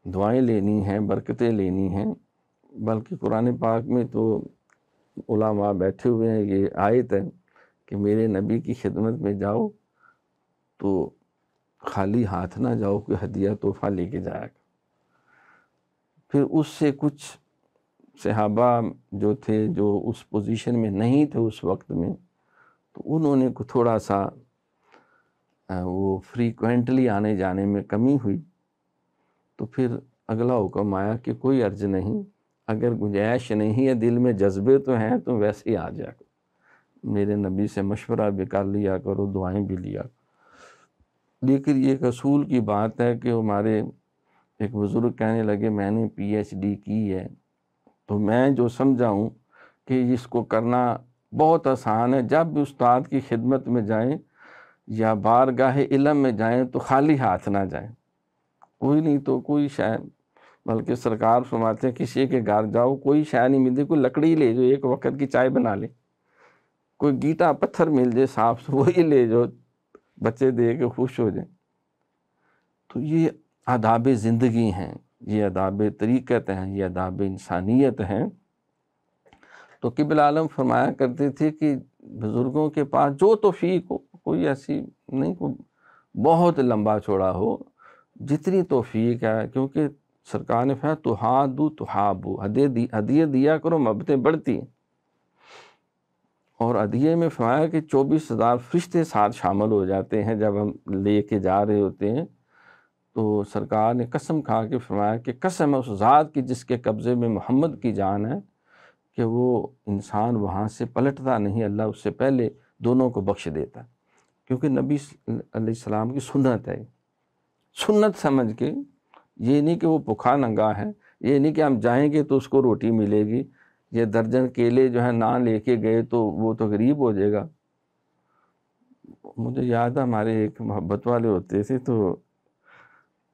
دعائیں لینی ہیں، برکتیں لینی ہیں۔ بلکہ قرآن پاک میں تو علماء بیٹھے ہوئے ہیں، یہ آیت ہے کہ میرے نبی کی خدمت میں جاؤ تو خالی ہاتھ نہ جاؤ، کوئی ہدیہ تحفہ لے کے جایا۔ پھر اس سے کچھ صحابہ جو تھے جو اس پوزیشن میں نہیں تھے اس وقت میں، تو انہوں نے تھوڑا سا وہ فریکوینٹلی آنے جانے میں کمی ہوئی، تو پھر اگلا حکم آیا کہ کوئی عرض نہیں، اگر گنجائش نہیں ہے، دل میں جذبے تو ہیں، تو ویسے ہی آ جا کرو، میرے نبی سے مشورہ بھی کر لیا کرو، دعائیں بھی لیا کرو۔ لیکن یہ ایک اصول کی بات ہے کہ ہمارے ایک بزرگ کہنے لگے میں نے پی ایچ ڈی کی ہے، تو میں جو سمجھا ہوں کہ اس کو کرنا بہت آسان ہے، جب بھی استاد کی خدمت میں جائیں یا بارگاہ علم میں جائیں تو خالی ہاتھ نہ جائیں، کوئی نہیں تو کوئی شے، بلکہ سرکار فرماتے ہیں کسی کے گھر جاؤ کوئی شے نہیں ملتی، کوئی لکڑی لے جو ایک وقت کی چائے بنا لے، کوئی گیٹا پتھر مل جائے صاف سے وہی لے جو بچے دے کے خوش ہو جائیں۔ تو یہ آداب زندگی ہیں، یہ آداب طریقت ہیں، یہ آداب انسانیت ہیں۔ تو قبلہ عالم فرمایا کرتے تھے کہ بزرگوں کے پاس جو توفیق ہو، کوئی ایسی نہیں کوئی بہت لمبا چوڑا ہو، جتنی توفیق ہے، کیونکہ سرکار نے فرمایا تحادوا تحابوا، ہدیہ دیا کرو محبتیں بڑھتی ہیں۔ اور ہدیے میں فرمایا کہ 24,000 فرشتے ساتھ شامل ہو جاتے ہیں جب ہم لے کے جا رہے ہوتے ہیں، تو سرکار نے قسم کھا کے فرمایا کہ قسم ہے اس ذات کی جس کے قبضے میں محمد کی جان ہے، کہ وہ انسان وہاں سے پلٹتا نہیں، اللہ اس سے پہلے دونوں کو بخش دیتا ہے، کیونکہ نبی علیہ السلام کی سنت ہے، سنت سمجھ کے، یہ نہیں کہ وہ بھوکھا ننگا ہے، یہ نہیں کہ ہم جائیں گے تو اس کو روٹی ملے گی، یہ درجن کیلے جو ہیں نہ لے کے گئے تو وہ تو غریب ہو جائے گا۔ مجھے یاد ہے ہمارے ایک محبت والے ہوتے تھے، تو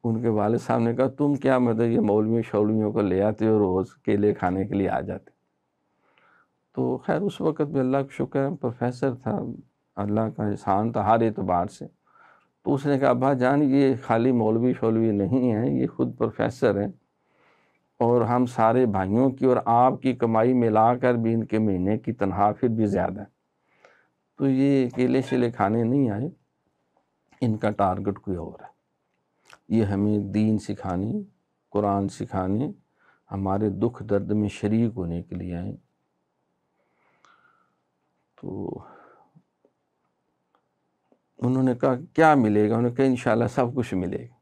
ان کے والد صاحب نے کہا تم کیا مطلب یہ مولویوں شولویوں کو لے آتے ہو روز کیلے کھانے کے لیے آ جاتے۔ تو خیر اس وقت بھی اللہ کا شکر ہے پروفیسر تھا، اللہ کا احسان تھا ہر اعتبار سے، تو اس نے کہا ابا جان یہ خالی مولوی شولوی نہیں ہیں، یہ خود پروفیسر ہیں، اور ہم سارے بھائیوں کی اور آپ کی کمائی ملا کر بھی ان کے مہینے کی تنخواہ پھر بھی زیادہ ہے، تو یہ کیلے شیلے کھانے نہیں آئے، ان کا ٹارگٹ کوئی اور ہے، یہ ہمیں دین سکھانے، قرآن سکھانے، ہمارے دکھ درد میں شریک ہونے کے لیے آئیں۔ تو انہوں نے کہا کیا ملے گا؟ انہوں نے کہا انشاءاللہ سب کچھ ملے گا،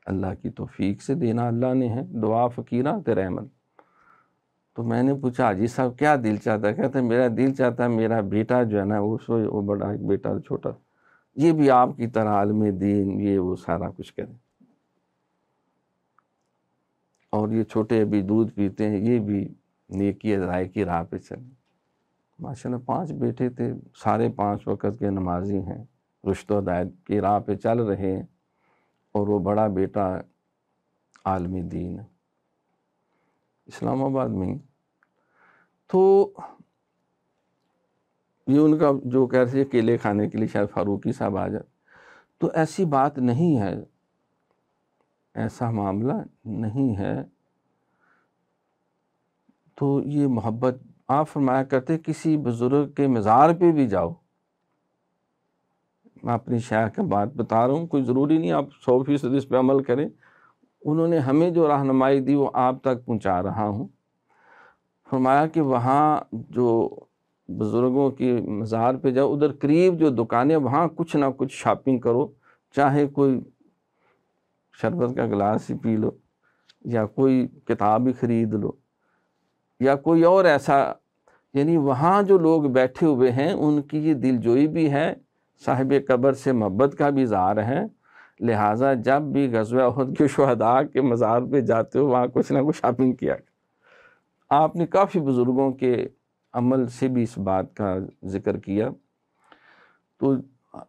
اللہ کی توفیق سے دینا اللہ نے ہے، دعا فقیرہ تیرے عمل۔ تو میں نے پوچھا حاجی صاحب کیا دل چاہتا ہے؟ کہتے ہیں میرا دل چاہتا ہے میرا بیٹا جو ہے نا وہ بڑا ایک بیٹا چھوٹا، یہ بھی آپ کی طرح عالم دین یہ وہ سارا کچھ کرے۔ اور یہ چھوٹے ابھی دودھ پیتے ہیں، یہ بھی نیکی ادائی کی راہ پہ چلیں۔ ماشاءاللہ 5 بیٹے تھے، سارے 5 وقت کے نمازی ہیں، رشد و ہدایت کی راہ پہ چل رہے ہیں، اور وہ بڑا بیٹا عالم دین ہے اسلام آباد میں۔ تو یہ ان کا جو کہہ رہے تھے کیلے کھانے کے لیے شاید فاروقی صاحب آ جائے، تو ایسی بات نہیں ہے، ایسا معاملہ نہیں ہے۔ تو یہ محبت، آپ فرمایا کرتے کسی بزرگ کے مزار پہ بھی جاؤ، میں اپنی شیخ کا بات بتا رہا ہوں، کوئی ضروری نہیں آپ 100% اس پہ عمل کریں، انہوں نے ہمیں جو رہنمائی دی وہ آپ تک پہنچا رہا ہوں۔ فرمایا کہ وہاں جو بزرگوں کی مزار پہ جاؤ، ادھر قریب جو دکانیں، وہاں کچھ نہ کچھ شاپنگ کرو، چاہے کوئی شربت کا گلاس ہی پی لو، یا کوئی کتاب ہی خرید لو، یا کوئی اور ایسا، یعنی وہاں جو لوگ بیٹھے ہوئے ہیں ان کی یہ دل جوئی بھی ہے، صاحب قبر سے محبت کا بھی اظہار ہے، لہٰذا جب بھی غزوہ احد کے شہداء کے مزار پہ جاتے ہو وہاں کچھ نہ کچھ شاپنگ کیا۔ آپ نے کافی بزرگوں کے عمل سے بھی اس بات کا ذکر کیا۔ تو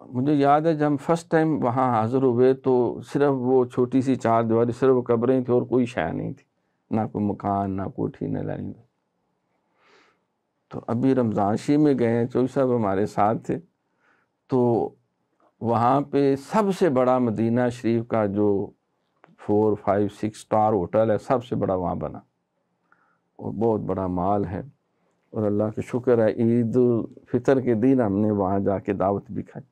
مجھے یاد ہے جب ہم فرسٹ ٹائم وہاں حاضر ہوئے تو صرف وہ چھوٹی سی 4 دیواری، صرف وہ قبریں تھیں اور کوئی شے نہیں تھی، نہ کوئی مکان، نہ کوٹھی، نہ لائن۔ تو ابھی رمضان شریف میں گئے ہیں، چوئی صاحب ہمارے ساتھ تھے، تو وہاں پہ سب سے بڑا مدینہ شریف کا جو 4، 5، 6 اسٹار ہوٹل ہے، سب سے بڑا وہاں بنا، اور بہت بڑا مال ہے، اور اللہ کا شکر ہے عید الفطر کے دن ہم نے وہاں جا کے دعوت بھی کھائی۔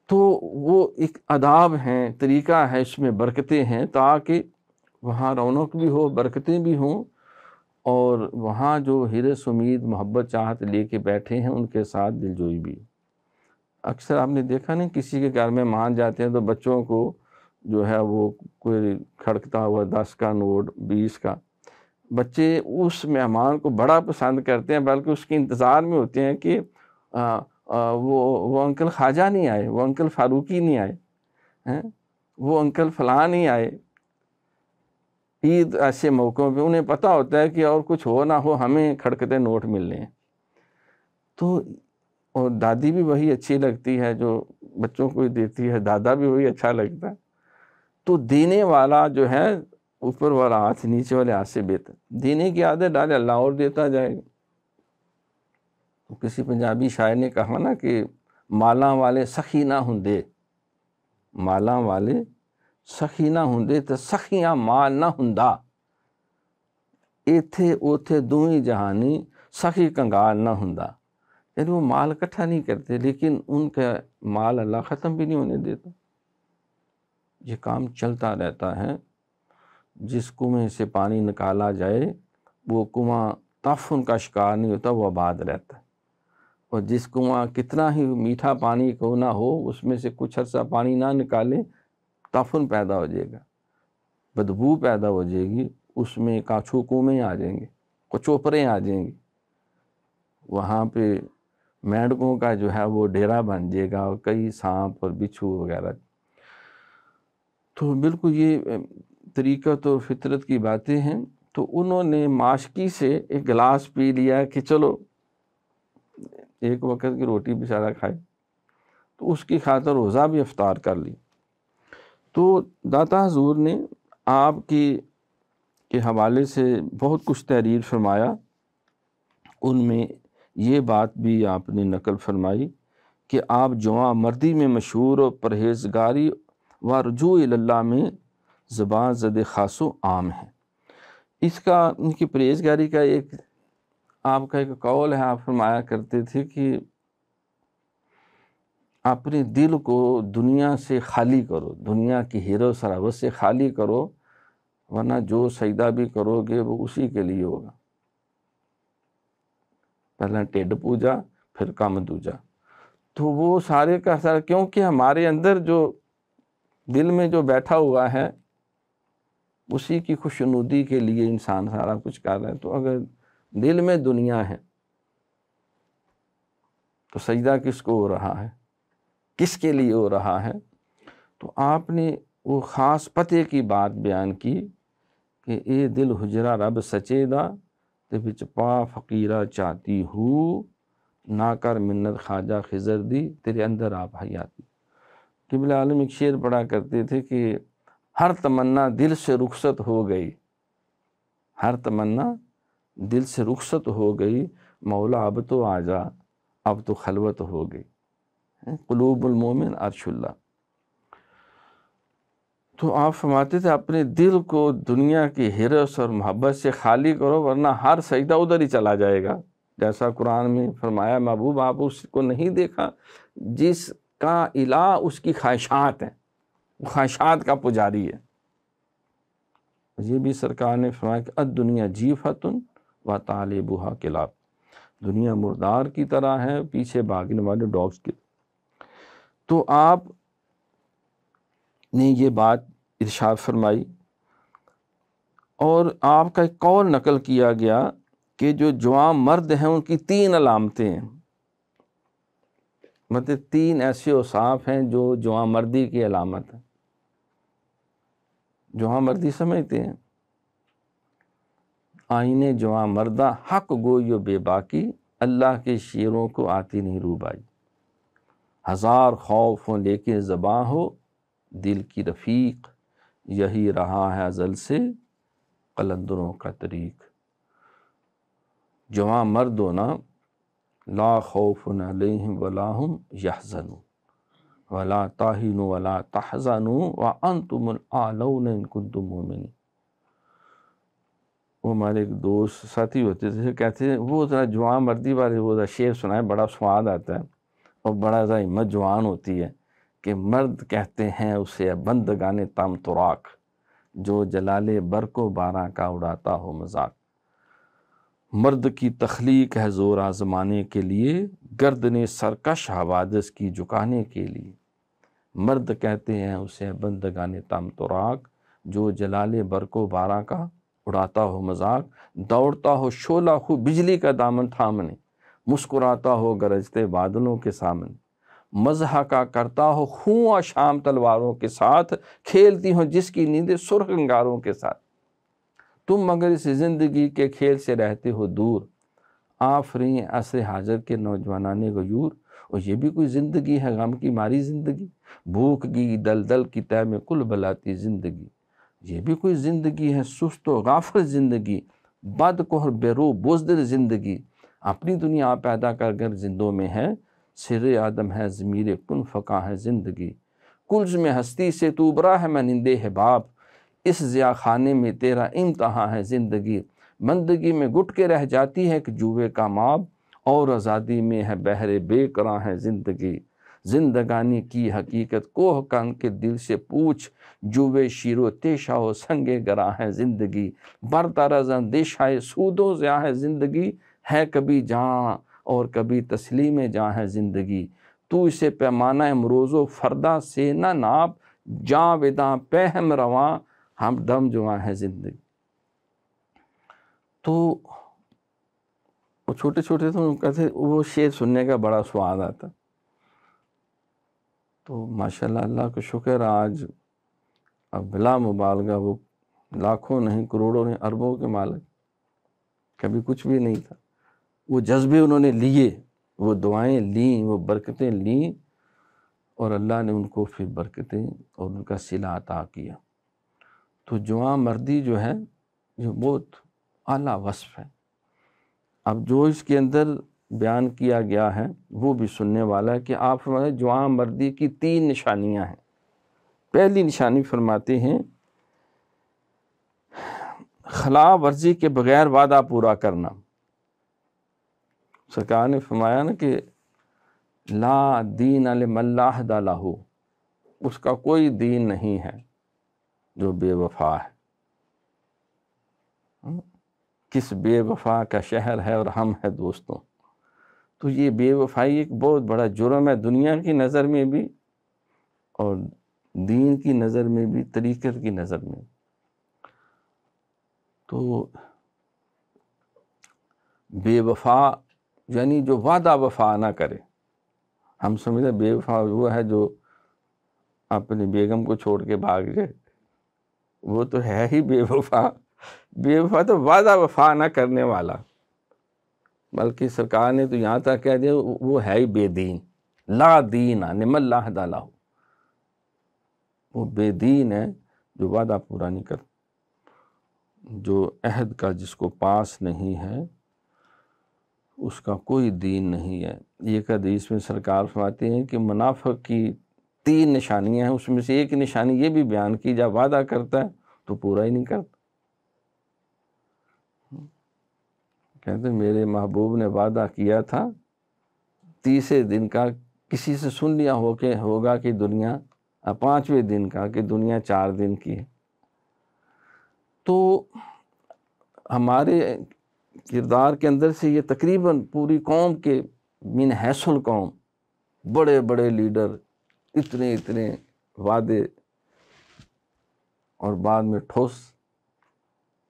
تو وہ ایک آداب ہیں، طریقہ ہے، اس میں برکتیں ہیں، تاکہ وہاں رونق بھی ہو، برکتیں بھی ہوں، اور وہاں جو حرص امید محبت چاہت لے کے بیٹھے ہیں ان کے ساتھ دل جوئی بھی۔ اکثر آپ نے دیکھا نہیں، کسی کے گھر میں مان جاتے ہیں تو بچوں کو جو ہے وہ کوئی کھڑکتا ہوا 10 کا نوٹ، 20 کا، بچے اس مہمان کو بڑا پسند کرتے ہیں، بلکہ اس کے انتظار میں ہوتے ہیں کہ وہ انکل خواجہ نہیں آئے، وہ انکل فاروقی نہیں آئے، وہ انکل فلاں نہیں آئے۔ عید ایسے موقعوں پہ انہیں پتہ ہوتا ہے کہ اور کچھ ہو نہ ہو ہمیں کھڑکتے نوٹ ملنے ہیں۔ تو اور دادی بھی وہی اچھی لگتی ہے جو بچوں کو دیتی ہے، دادا بھی وہی اچھا لگتا ہے۔ تو دینے والا جو ہے اوپر والا ہاتھ نیچے والے ہاتھ سے بہتر، دینے کی عادت ڈالے اللہ اور دیتا جائے گا۔ کسی پنجابی شاعر نے کہا نا کہ مالاں والے سخی نہ ہندے، مالاں والے سخی نہ ہندے تے سخیاں مال نہ ہندا، ایتھے اوتھے دوئی جہانی سخی کنگال نہ ہندا۔ یعنی وہ مال اکٹھا نہیں کرتے، لیکن ان کا مال اللہ ختم بھی نہیں ہونے دیتا، یہ کام چلتا رہتا ہے۔ جس کنویں سے پانی نکالا جائے وہ کنواں تعفن کا شکار نہیں ہوتا، وہ آباد رہتا ہے، اور جس کنواں کتنا ہی میٹھا پانی کیوں نہ ہو اس میں سے کچھ عرصہ پانی نہ نکالے تعفن پیدا ہو جائے گا، بدبو پیدا ہو جائے گی، اس میں کاچھو کومیں آ جائیں گے، کچوپریں آ جائیں گی، وہاں پہ مینڈکوں کا جو ہے وہ ڈیرا بن جائے گا، اور کئی سانپ اور بچھو وغیرہ۔ تو بالکل یہ طریقت اور فطرت کی باتیں ہیں۔ تو انہوں نے معاشقی سے ایک گلاس پی لیا کہ چلو ایک وقت کی روٹی بیچارہ کھائے، تو اس کی خاطر روزہ بھی افطار کر لی۔ تو داتا حضور نے آپ کے حوالے سے بہت کچھ تحریر فرمایا، ان میں یہ بات بھی آپ نے نقل فرمائی کہ آپ جواں مردی میں مشہور و پرہیزگاری و رجوع اللہ میں زبان زد خاص و عام ہیں۔ اس کا ان کی پرہیزگاری کا ایک آپ کا ایک قول ہے، آپ فرمایا کرتے تھے کہ اپنے دل کو دنیا سے خالی کرو، دنیا کی ہیرو سراوت سے خالی کرو، ورنہ جو سجدہ بھی کرو گے وہ اسی کے لیے ہوگا۔ پہلا ٹیڈ پوجا پھر کام دوجا۔ تو وہ سارے کا سارا، کیونکہ ہمارے اندر جو دل میں جو بیٹھا ہوا ہے اسی کی خوشنودی کے لیے انسان سارا کچھ کر رہا ہے۔ تو اگر دل میں دنیا ہے تو سجدہ کس کو ہو رہا ہے، کس کے لیے ہو رہا ہے؟ تو آپ نے وہ خاص پتے کی بات بیان کی کہ اے دل حجرا رب سچے دا تے وچ پا فقیرہ چاہتی ہوں، نہ کر منت خواجہ خضر دی تیرے اندر آپ حیاتی۔ قبلہ عالم ایک شعر پڑھا کرتے تھے کہ ہر تمنا دل سے رخصت ہو گئی، ہر تمنا دل سے رخصت ہو گئی، مولا اب تو آجا، اب تو خلوت ہو گئی۔ قلوب المومن عرش اللہ۔ تو آپ فرماتے تھے اپنے دل کو دنیا کی ہرس اور محبت سے خالی کرو، ورنہ ہر سجدہ ادھر ہی چلا جائے گا۔ جیسا قرآن میں فرمایا، محبوب آپ اس کو نہیں دیکھا جس کا الہ اس کی خواہشات ہیں، وہ خواہشات کا پجاری ہے۔ یہ بھی سرکار نے فرمایا کہ الدنیا جیفتن و طالبها کلاب، دنیا مردار کی طرح ہے، پیچھے بھاگنے والے ڈاگس کی۔ تو آپ نے یہ بات ارشاد فرمائی، اور آپ کا ایک قول نقل کیا گیا کہ جو جوان مرد ہیں ان کی 3 علامتیں ہیں، مطلب 3 ایسے اوصاف ہیں جو جوان مردی کی علامت ہے۔ جوان مردی سمجھتے ہیں؟ آئینے جوان مردہ حق گوئی و بے باکی، اللہ کے شیروں کو آتی نہیں روبائی، ہزار خوف ہو لیکن زباں ہو، دل کی رفیق یہی رہا ہے ازل سے قلندروں کا طریق۔ جوان مرد ہونا، لا خوف علیہم ولا ہم یحزنون ولا تہنوا ولا تحزنوا وانتم الاعلون ان کنتم مؤمنین۔ وہ ہمارے ایک دوست ساتھی ہوتے تھے، کہتے ہیں وہ ذرا جوان مردی والے وہ ذرا شعر سنائے، بڑا سواد آتا ہے اور بڑا ذرا ہمت جوان ہوتی ہے کہ مرد کہتے ہیں اسے بندگان تام تراک، جو جلال برق و باراں کا اڑاتا ہو مذاق۔ مرد کی تخلیق ہے زور آزمانے کے لیے، گردن سرکش حوادث کی جھکانے کے لیے۔ مرد کہتے ہیں اسے بندگان تام تراک، جو جلال برق و باراں کا اڑاتا ہو مذاق، دوڑتا ہو شعلہ خو بجلی کا دامن تھامنے، مسکراتا ہو گرجتے بادلوں کے سامنے، مزح کا کرتا ہو خوں شام تلواروں کے ساتھ، کھیلتی ہو جس کی نیندیں سرخ انگاروں کے ساتھ۔ تم مگر اس زندگی کے کھیل سے رہتے ہو دور، آفریں عصر حاضر کے نوجوانان غیور۔ اور یہ بھی کوئی زندگی ہے، غم کی ماری زندگی، بھوک کی دلدل کی تہ میں کل بلاتی زندگی۔ یہ بھی کوئی زندگی ہے، سست و غافل زندگی، بد کو بے رو بزدل زندگی۔ اپنی دنیا پیدا کر گر زندوں میں ہے، سر آدم ہے ضمیر کن فقا ہے زندگی۔ کلز میں ہستی سے تو برا ہے منندے حباب، اس ضیاء خانے میں تیرا امتحان ہے زندگی۔ بندگی میں گٹ کے رہ جاتی ہے کہ جوے کا ماب، اور آزادی میں ہے بہر بے کراں ہے زندگی۔ زندگانی کی حقیقت کوہ کن کے دل سے پوچھ، جوے شیر و تیشہ و سنگ گراں ہے زندگی۔ برطرز اندیشہ سود و ضیاء ہے زندگی، ہے کبھی جاں اور کبھی تسلیم جاں ہے زندگی۔ تو اسے پیمانہ امروز و فردا سے نہ ناپ، جاں بداں پہم رواں ہم دم جواں ہے زندگی۔ تو وہ چھوٹے چھوٹے تو کہتے وہ شعر سننے کا بڑا سواد آتا۔ تو ماشاءاللہ اللہ کا شکر، آج اب بلا مبالغہ وہ لاکھوں نہیں کروڑوں نہیں اربوں کے مالک، کبھی کچھ بھی نہیں تھا۔ وہ جذبے انہوں نے لیے، وہ دعائیں لیں، وہ برکتیں لیں، اور اللہ نے ان کو پھر برکتیں اور ان کا صلہ عطا کیا۔ تو جوان مردی جو ہے یہ بہت اعلیٰ وصف ہے۔ اب جو اس کے اندر بیان کیا گیا ہے وہ بھی سننے والا ہے کہ آپ فرماتے ہیں جوان مردی کی 3 نشانیاں ہیں۔ پہلی نشانی فرماتے ہیں خلاف ورزی کے بغیر وعدہ پورا کرنا۔ سرکار نے فرمایا نا کہ لا دین لمن لا عہد لہ، اس کا کوئی دین نہیں ہے جو بے وفا ہے۔ کس بے وفا کا شہر ہے اور ہم ہے دوستوں۔ تو یہ بے وفائی ایک بہت بڑا جرم ہے، دنیا کی نظر میں بھی اور دین کی نظر میں بھی، طریقت کی نظر میں۔ تو بے وفا یعنی جو وعدہ وفا نہ کرے۔ ہم سمجھتے بے وفا وہ ہے جو اپنی بیگم کو چھوڑ کے بھاگ جائے، وہ تو ہے ہی بے وفا بے وفا تو وعدہ وفا نہ کرنے والا، بلکہ سرکار نے تو یہاں تک کہہ دیا وہ ہے ہی بے دین، لا دین نم اللہ لا، وہ بے دین ہے جو وعدہ پورا نہیں کرتا، جو عہد کا جس کو پاس نہیں ہے اس کا کوئی دین نہیں ہے۔ یہ حدیث میں سرکار فرماتے ہیں کہ منافق کی 3 نشانیاں ہیں، اس میں سے ایک نشانی یہ بھی بیان کی جب وعدہ کرتا ہے تو پورا ہی نہیں کرتا۔ کہتے ہیں میرے محبوب نے وعدہ کیا تھا 30 دن کا، کسی سے سن لیا ہوگا کہ دنیا 5ویں دن کا کہ دنیا 4 دن کی ہے۔ تو ہمارے کردار کے اندر سے یہ تقریباً پوری قوم کے من حیث القوم بڑے بڑے لیڈر اتنے وعدے اور بعد میں ٹھوس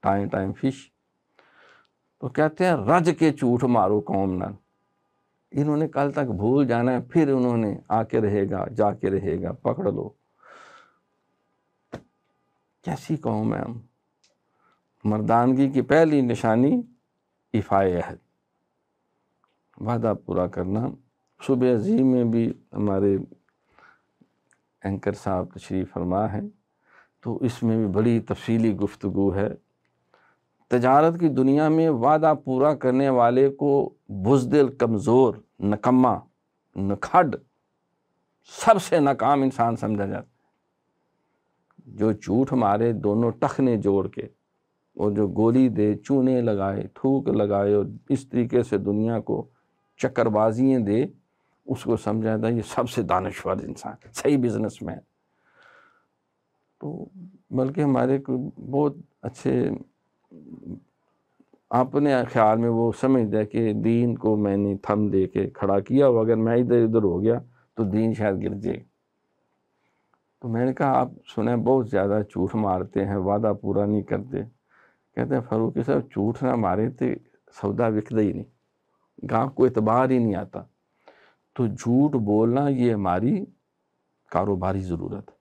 ٹائم فش، تو کہتے ہیں رج کے جھوٹ مارو قوم نہ، انہوں نے کل تک بھول جانا ہے، پھر انہوں نے آ کے رہے گا جا کے رہے گا، پکڑ لو۔ کیسی قوم ہے ہم؟ مردانگی کی پہلی نشانی ایفائے عہد، وعدہ پورا کرنا۔ صبح عظیم میں بھی ہمارے اینکر صاحب تشریف فرما ہے، تو اس میں بھی بڑی تفصیلی گفتگو ہے۔ تجارت کی دنیا میں وعدہ پورا کرنے والے کو بزدل، کمزور، نکما، نکھڈ، سب سے ناکام انسان سمجھا جاتا ہے۔ جو جھوٹ مارے دونوں ٹخنے جوڑ کے، اور جو گولی دے، چونے لگائے، تھوک لگائے اور اس طریقے سے دنیا کو چکر بازیاں دے، اس کو سمجھا جاتا ہے یہ سب سے دانشور انسان، صحیح بزنس مین۔ تو بلکہ ہمارے بہت اچھے اپنے خیال میں وہ سمجھتا ہے کہ دین کو میں نے تھم دے کے کھڑا کیا ہو، اگر میں ادھر ادھر ہو گیا تو دین شاید گر جائے۔ تو میں نے کہا آپ سنیں بہت زیادہ جھوٹ مارتے ہیں، وعدہ پورا نہیں کرتے۔ کہتے ہیں فاروقی صاحب جھوٹ نہ مارے تو سودا وکدا ہی نہیں، گاہک کو اعتبار ہی نہیں آتا۔ تو جھوٹ بولنا یہ ہماری کاروباری ضرورت ہے،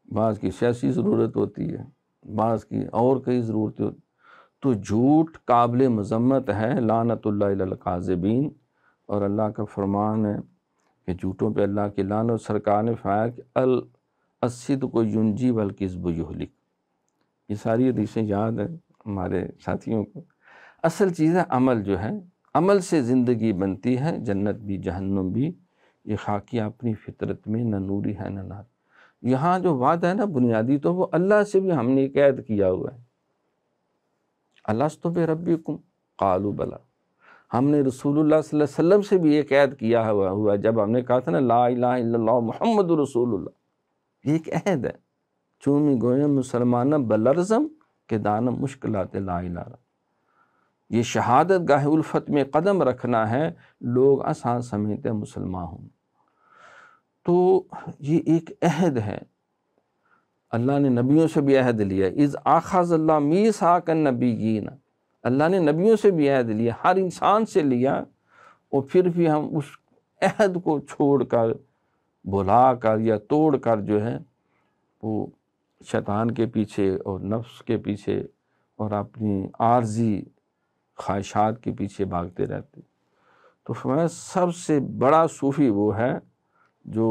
بعض کی سیاسی ضرورت ہوتی ہے، بعض کی اور کئی ضرورتیں ہوتی۔ تو جھوٹ قابل مذمت ہے، لعنت اللہ علی الکاذبین، اور اللہ کا فرمان ہے کہ جھوٹوں پہ اللہ کی لعنت۔ سرکار نے فرمایا کہ الصدق ینجی والکذب یہلک۔ یہ ساری حدیثیں یاد ہیں ہمارے ساتھیوں کو۔ اصل چیز ہے عمل، جو ہے عمل سے زندگی بنتی ہے، جنت بھی جہنم بھی۔ یہ خاکی اپنی فطرت میں نہ نوری ہے نہ نار۔ یہاں جو وعدہ ہے نا بنیادی، تو وہ اللہ سے بھی ہم نے قید کیا ہوا ہے۔ الست بربکم قالوا بلی، ہم نے رسول اللہ صلی اللہ علیہ وسلم سے بھی یہ قید کیا ہوا، جب ہم نے کہا تھا نا لا الہ الا اللہ محمد رسول اللہ، یہ ایک عہد ہے۔ چومی گویم مسلمانہ بلرزم کہ دانم مشکلات لا الہ، یہ شہادت گاہ الفت میں قدم رکھنا ہے، لوگ آسان سمجھتے ہیں مسلمان ہوں۔ تو یہ ایک عہد ہے، اللہ نے نبیوں سے بھی عہد لیا، اذ اخذ اللہ میثاق النبیین، اللہ نے نبیوں سے بھی عہد لیا، ہر انسان سے لیا، اور پھر بھی ہم اس عہد کو چھوڑ کر، بھلا کر یا توڑ کر جو ہے وہ شیطان کے پیچھے اور نفس کے پیچھے اور اپنی عارضی خواہشات کے پیچھے بھاگتے رہتے۔ تو فرمایا سب سے بڑا صوفی وہ ہے جو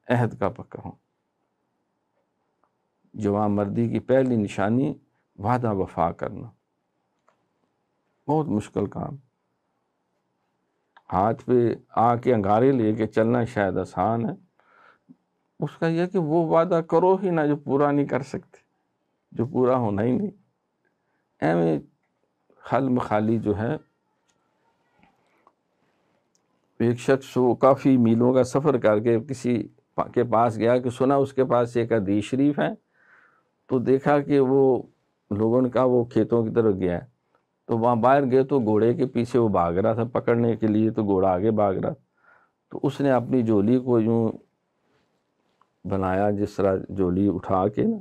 عہد کا پکا ہو۔ جوان مردی کی پہلی نشانی وعدہ وفا کرنا، بہت مشکل کام۔ ہاتھ پہ آ کے انگارے لے کے چلنا شاید آسان ہے، اس کا یہ کہ وہ وعدہ کرو ہی نہ جو پورا نہیں کر سکتے، جو پورا ہونا ہی نہیں۔ ایویں خلم خالی جو ہے، ایک شخص وہ کافی میلوں کا سفر کر کے کسی کے پاس گیا کہ سنا اس کے پاس ایک حدیث شریف ہے، تو دیکھا کہ وہ لوگوں نے کہا وہ کھیتوں کی طرف گیا ہے، تو وہاں باہر گئے تو گھوڑے کے پیچھے وہ بھاگ رہا تھا پکڑنے کے لیے، تو گھوڑا آگے بھاگ رہا، تو اس نے اپنی جھولی کو یوں بنایا جس طرح جھولی اٹھا کے نا،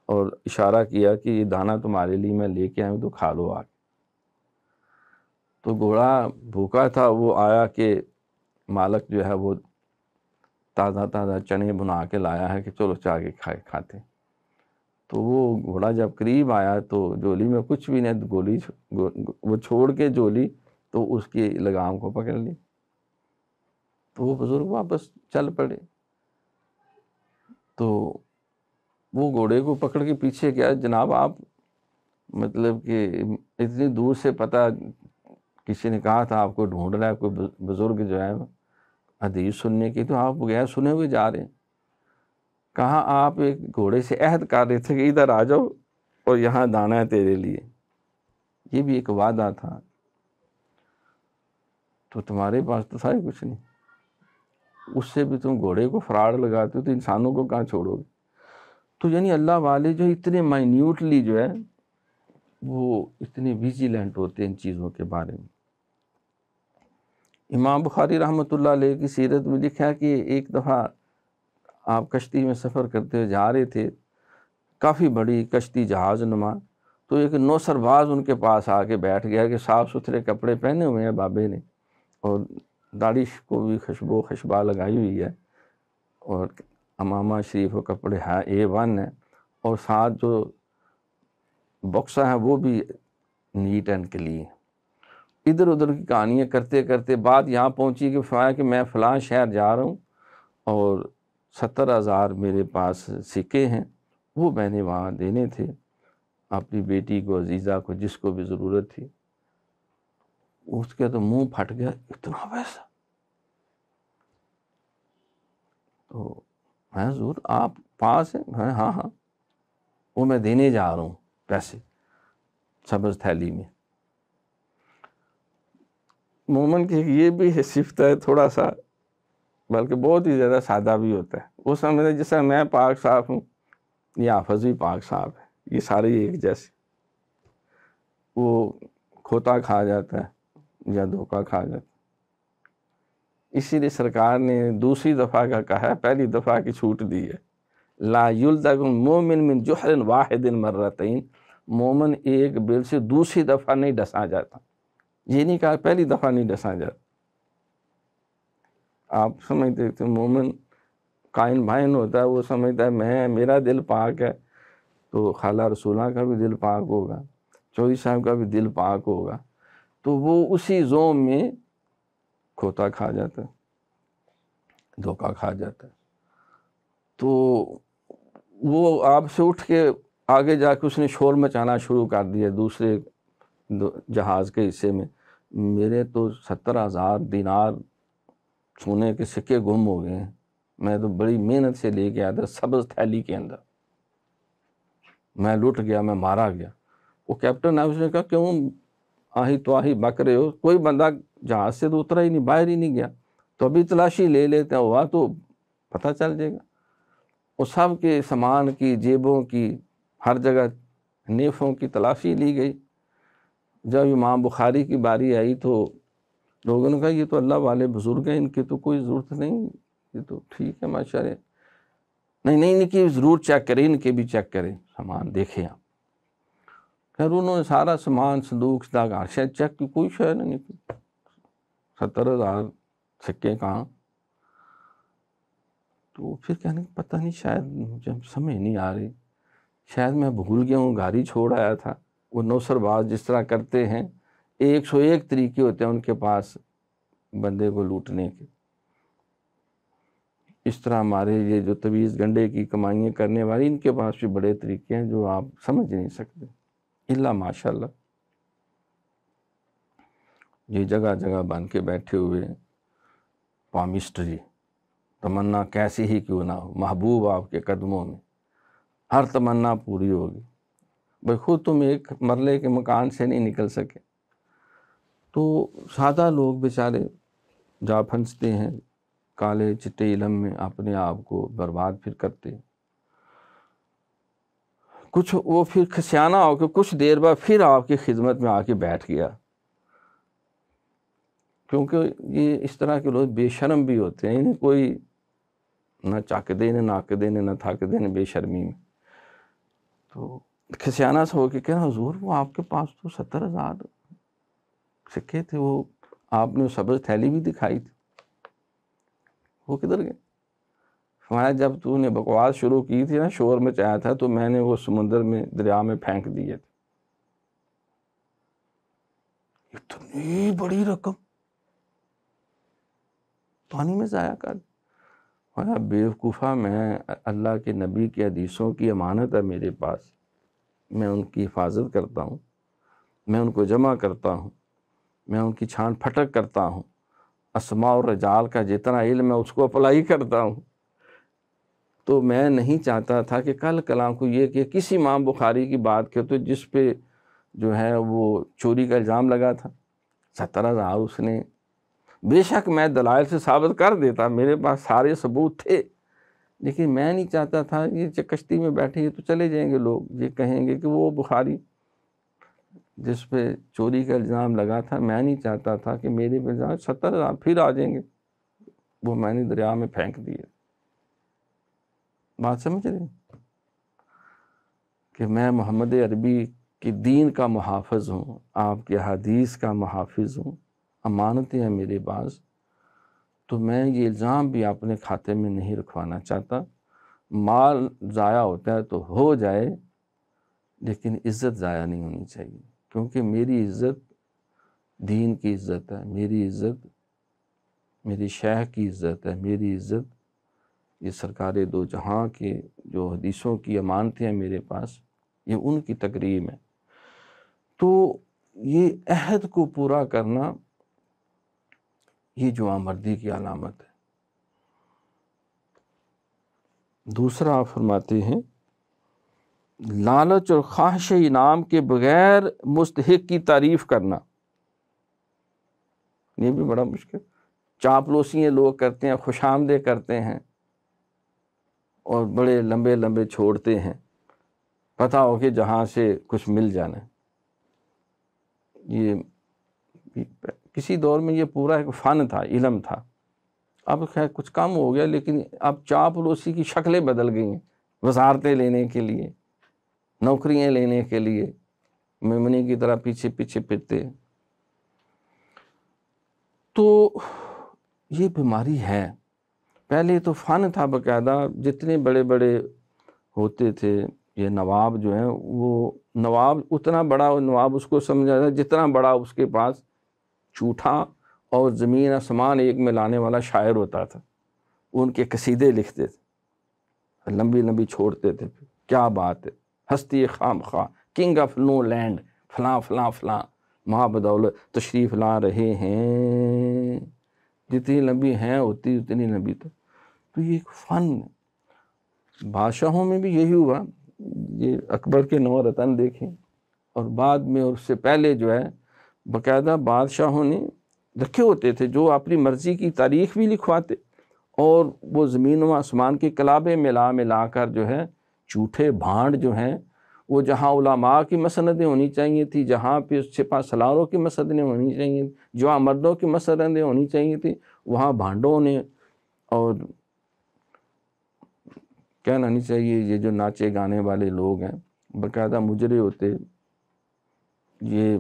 اور اشارہ کیا کہ یہ دانہ تمہارے لیے میں لے کے آیا ہوں تو کھا لو آگے۔ تو گھوڑا بھوکا تھا، وہ آیا کہ مالک جو ہے وہ تازہ چنے بنا کے لایا ہے کہ چلو چاہ کے کھاتے۔ تو وہ گھوڑا جب قریب آیا تو جولی میں کچھ بھی نہیں، گولی وہ چھوڑ کے جولی تو اس کی لگام کو پکڑ لی، تو وہ بزرگ واپس چل پڑے۔ تو وہ گھوڑے کو پکڑ کے پیچھے گیا، جناب آپ مطلب کہ اتنی دور سے پتہ کسی نے کہا تھا آپ کو ڈھونڈ رہا ہے کوئی بزرگ جو ہے حدیث سننے کی، تو آپ بغیر سنے ہوئے جا رہے ہیں۔ کہا آپ ایک گھوڑے سے عہد کر رہے تھے کہ ادھر آ جاؤ اور یہاں دانا ہے تیرے لیے، یہ بھی ایک وعدہ تھا، تو تمہارے پاس تو تھا ہی کچھ نہیں، اس سے بھی تم گھوڑے کو فراڈ لگاتے ہو تو انسانوں کو کہاں چھوڑو گے؟ تو یعنی اللہ والے جو اتنے مائنیوٹلی جو ہے وہ اتنے ویجیلنٹ ہوتے ہیں ان چیزوں کے بارے میں۔ امام بخاری رحمۃ اللہ علیہ کی سیرت میں لکھا کہ ایک دفعہ آپ کشتی میں سفر کرتے ہوئے جا رہے تھے، کافی بڑی کشتی جہاز نما، تو ایک نوسرباز ان کے پاس آ کے بیٹھ گیا کہ صاف ستھرے کپڑے پہنے ہوئے ہیں بابے نے، اور داڑھی کو بھی خوشبو خشبا لگائی ہوئی ہے، اور امامہ شریف و کپڑے A1 ہیں، اور ساتھ جو بکسا ہے وہ بھی نیٹ اینڈ کلین۔ ادھر ادھر کی کہانیاں کرتے کرتے بات یہاں پہنچی کہ فرمایا کہ میں فلاں شہر جا رہا ہوں اور 70,000 میرے پاس سکے ہیں، وہ میں نے وہاں دینے تھے اپنی بیٹی کو، عزیزہ کو، جس کو بھی ضرورت تھی۔ اس کے تو منہ پھٹ گیا، اتنا پیسہ؟ تو میں حضور آپ پاس ہیں؟ ہاں ہاں، وہ میں دینے جا رہا ہوں پیسے سبز تھیلی میں۔ مومن کی یہ بھی صفت ہے تھوڑا سا، بلکہ بہت ہی زیادہ سادہ بھی ہوتا ہے، وہ سمجھتا جیسا میں پاک صاف ہوں یہ حافظ بھی پاک صاف ہے، یہ سارے ایک جیسے، وہ کھوتا کھا جاتا ہے یا دھوکہ کھا جاتا ہے۔ اسی لیے سرکار نے دوسری دفعہ کا کہا ہے، پہلی دفعہ کی چھوٹ دی ہے، لا یلدغ المؤمن من جحر واحد مرتین، مومن ایک بل سے دوسری دفعہ نہیں ڈسا جاتا، یہ نہیں کہا پہلی دفعہ نہیں ڈسا جاتا۔ آپ سمجھتے تھے مومن قائن بھائن ہوتا ہے، وہ سمجھتا ہے میرا دل پاک ہے تو خالہ رسولہ کا بھی دل پاک ہوگا، چودھری صاحب کا بھی دل پاک ہوگا، تو وہ اسی زوم میں کھوتا کھا جاتا ہے، دھوکہ کھا جاتا ہے۔ تو وہ آپ سے اٹھ کے آگے جا کے اس نے شور مچانا شروع کر دیا دوسرے جہاز کے حصے میں، میرے تو 70,000 دینار سونے کے سکے گم ہو گئے ہیں، میں تو بڑی محنت سے لے کے آیا تھا سبز تھیلی کے اندر، میں لٹ گیا، میں مارا گیا۔ وہ کیپٹن ہے، اس نے کہا کیوں آہی تو آہی بک رہے ہو؟ کوئی بندہ جہاز سے تو اترا ہی نہیں، باہر ہی نہیں گیا، تو ابھی تلاشی لے لیتے ہیں، ہوا تو پتہ چل جائے گا۔ وہ سب کے سامان کی، جیبوں کی، ہر جگہ نیفوں کی تلاشی لی گئی۔ جب امام بخاری کی باری آئی تو لوگوں نے کہا یہ تو اللہ والے بزرگ ہیں، ان کی تو کوئی ضرورت نہیں، یہ تو ٹھیک ہے ماشاءاللہ، نہیں کہ ضرور چیک کریں، ان کے بھی چیک کریں سامان، دیکھیں آپ۔ پھر انہوں نے سارا سامان صندوق شاید چیک کی، کوئی شے نہیں نکلی، 70,000 سکے کہاں؟ تو پھر کہنے پتہ نہیں، شاید مجھے سمجھ نہیں آ رہی، شاید میں بھول گیا ہوں، گاڑی چھوڑ آیا تھا۔ وہ نوسر باز جس طرح کرتے ہیں، 101 طریقے ہوتے ہیں ان کے پاس بندے کو لوٹنے کے، اس طرح ہمارے یہ جو تویز گنڈے کی کمائیاں کرنے والے، ان کے پاس بھی بڑے طریقے ہیں جو آپ سمجھ نہیں سکتے، الا ماشاءاللہ۔ یہ جگہ جگہ بن کے بیٹھے ہوئے پامسٹری، تمنا کیسی ہی کیوں نہ ہو، محبوب آپ کے قدموں میں، ہر تمنا پوری ہوگی۔ بھئی خود تم ایک مرلے کے مکان سے نہیں نکل سکے، تو سادہ لوگ بیچارے جا پھنستے ہیں کالے چٹے علم میں، اپنے آپ کو برباد پھر کرتے ہیں۔ کچھ وہ پھر خسیانہ ہو کے کچھ دیر بعد پھر آپ کی خدمت میں آ کے بیٹھ گیا، کیونکہ یہ اس طرح کے لوگ بے شرم بھی ہوتے ہیں، انہیں کوئی نہ چاک دینے، نہ آک دینے، نہ تھاک دینے، بے شرمی میں۔ تو خسیانہ سے ہو کے کہنا حضور وہ آپ کے پاس تو 70,000 سکے تھے، وہ آپ نے سبز تھیلی بھی دکھائی تھی، وہ کدھر گئے؟ فرمایا جب تو نے بکواس شروع کی تھی نا، شور مچایا تھا، تو میں نے وہ سمندر میں، دریا میں پھینک دیے تھے۔ اتنی بڑی رقم پانی میں ضائع کر دی۔ بیوقوفہ، میں اللہ کے نبی کی حدیثوں کی امانت ہے میرے پاس، میں ان کی حفاظت کرتا ہوں، میں ان کو جمع کرتا ہوں، میں ان کی چھان پھٹک کرتا ہوں، اسماء اور رجال کا جتنا علم ہے اس کو اپلائی کرتا ہوں۔ تو میں نہیں چاہتا تھا کہ کل کلاں کو یہ کہ کسی امام بخاری کی بات کرے تو جس پہ جو ہے وہ چوری کا الزام لگا تھا، 70,000 اس نے، بے شک میں دلائل سے ثابت کر دیتا، میرے پاس سارے ثبوت تھے، لیکن میں نہیں چاہتا تھا یہ کشتی میں بیٹھے تو چلے جائیں گے لوگ، یہ کہیں گے کہ وہ بخاری جس پہ چوری کا الزام لگا تھا، میں نہیں چاہتا تھا کہ میرے پہ 70,000 پھر آ جائیں گے، وہ میں نے دریا میں پھینک دیے۔ بات سمجھ رہے ہیں کہ میں محمد عربی کی دین کا محافظ ہوں، آپ کے حدیث کا محافظ ہوں، امانتیں ہیں میرے پاس، تو میں یہ الزام بھی اپنے کھاتے میں نہیں رکھوانا چاہتا۔ مال ضائع ہوتا ہے تو ہو جائے، لیکن عزت ضائع نہیں ہونی چاہیے، کیونکہ میری عزت دین کی عزت ہے، میری عزت میری شیخ کی عزت ہے، میری عزت یہ سرکار دو جہاں کے جو حدیثوں کی امانتیں ہیں میرے پاس، یہ ان کی تکریم ہے۔ تو یہ عہد کو پورا کرنا یہ جوانمردی کی علامت ہے۔ دوسرا آپ فرماتے ہیں لالچ اور خواہش انعام کے بغیر مستحق کی تعریف کرنا، یہ بھی بڑا مشکل، چاپلوسیاں لوگ کرتے ہیں، خوش آمدید کرتے ہیں اور بڑے لمبے لمبے چھوڑتے ہیں، پتہ ہو کہ جہاں سے کچھ مل جانا ہے۔ یہ کسی دور میں یہ پورا ایک فن تھا، علم تھا، اب خیر کچھ کم ہو گیا، لیکن اب چاپلوسی کی شکلیں بدل گئی ہیں، وزارتیں لینے کے لیے، نوکریاں لینے کے لیے میمنی کی طرح پیچھے پیچھے پھرتے۔ تو یہ بیماری ہے۔ پہلے تو فن تھا باقاعدہ، جتنے بڑے بڑے ہوتے تھے یہ نواب جو ہیں، وہ نواب اتنا بڑا نواب اس کو سمجھا تھا جتنا بڑا اس کے پاس جھوٹا اور زمین آسمان ایک میں لانے والا شاعر ہوتا تھا، ان کے قصیدے لکھتے تھے، لمبی لمبی چھوڑتے تھے، کیا بات ہے، ہستی خام خواہ، کنگ آف نو لینڈ، فلاں فلاں فلاں، ماں بدولت تشریف لا رہے ہیں، جتنی لمبی ہیں ہوتی اتنی لمبی تو یہ ایک فن ہے۔ بادشاہوں میں بھی یہی ہوا، یہ اکبر کے 9 رتن دیکھیں، اور بعد میں اور اس سے پہلے جو ہے باقاعدہ بادشاہوں نے رکھے ہوتے تھے جو اپنی مرضی کی تاریخ بھی لکھواتے، اور وہ زمین و آسمان کے کلابے ملا ملا کر جو ہے جھوٹے بھانڈ جو ہیں، وہ جہاں علماء کی مسندیں ہونی چاہیے تھی، جہاں پہ سپہ سالاروں کی مسندیں ہونی چاہیے، جہاں مردوں کی مسندیں ہونی چاہیے تھی، وہاں بھانڈوں نے، اور کہنا نہیں چاہیے یہ جو ناچے گانے والے لوگ ہیں باقاعدہ مجرے ہوتے۔ یہ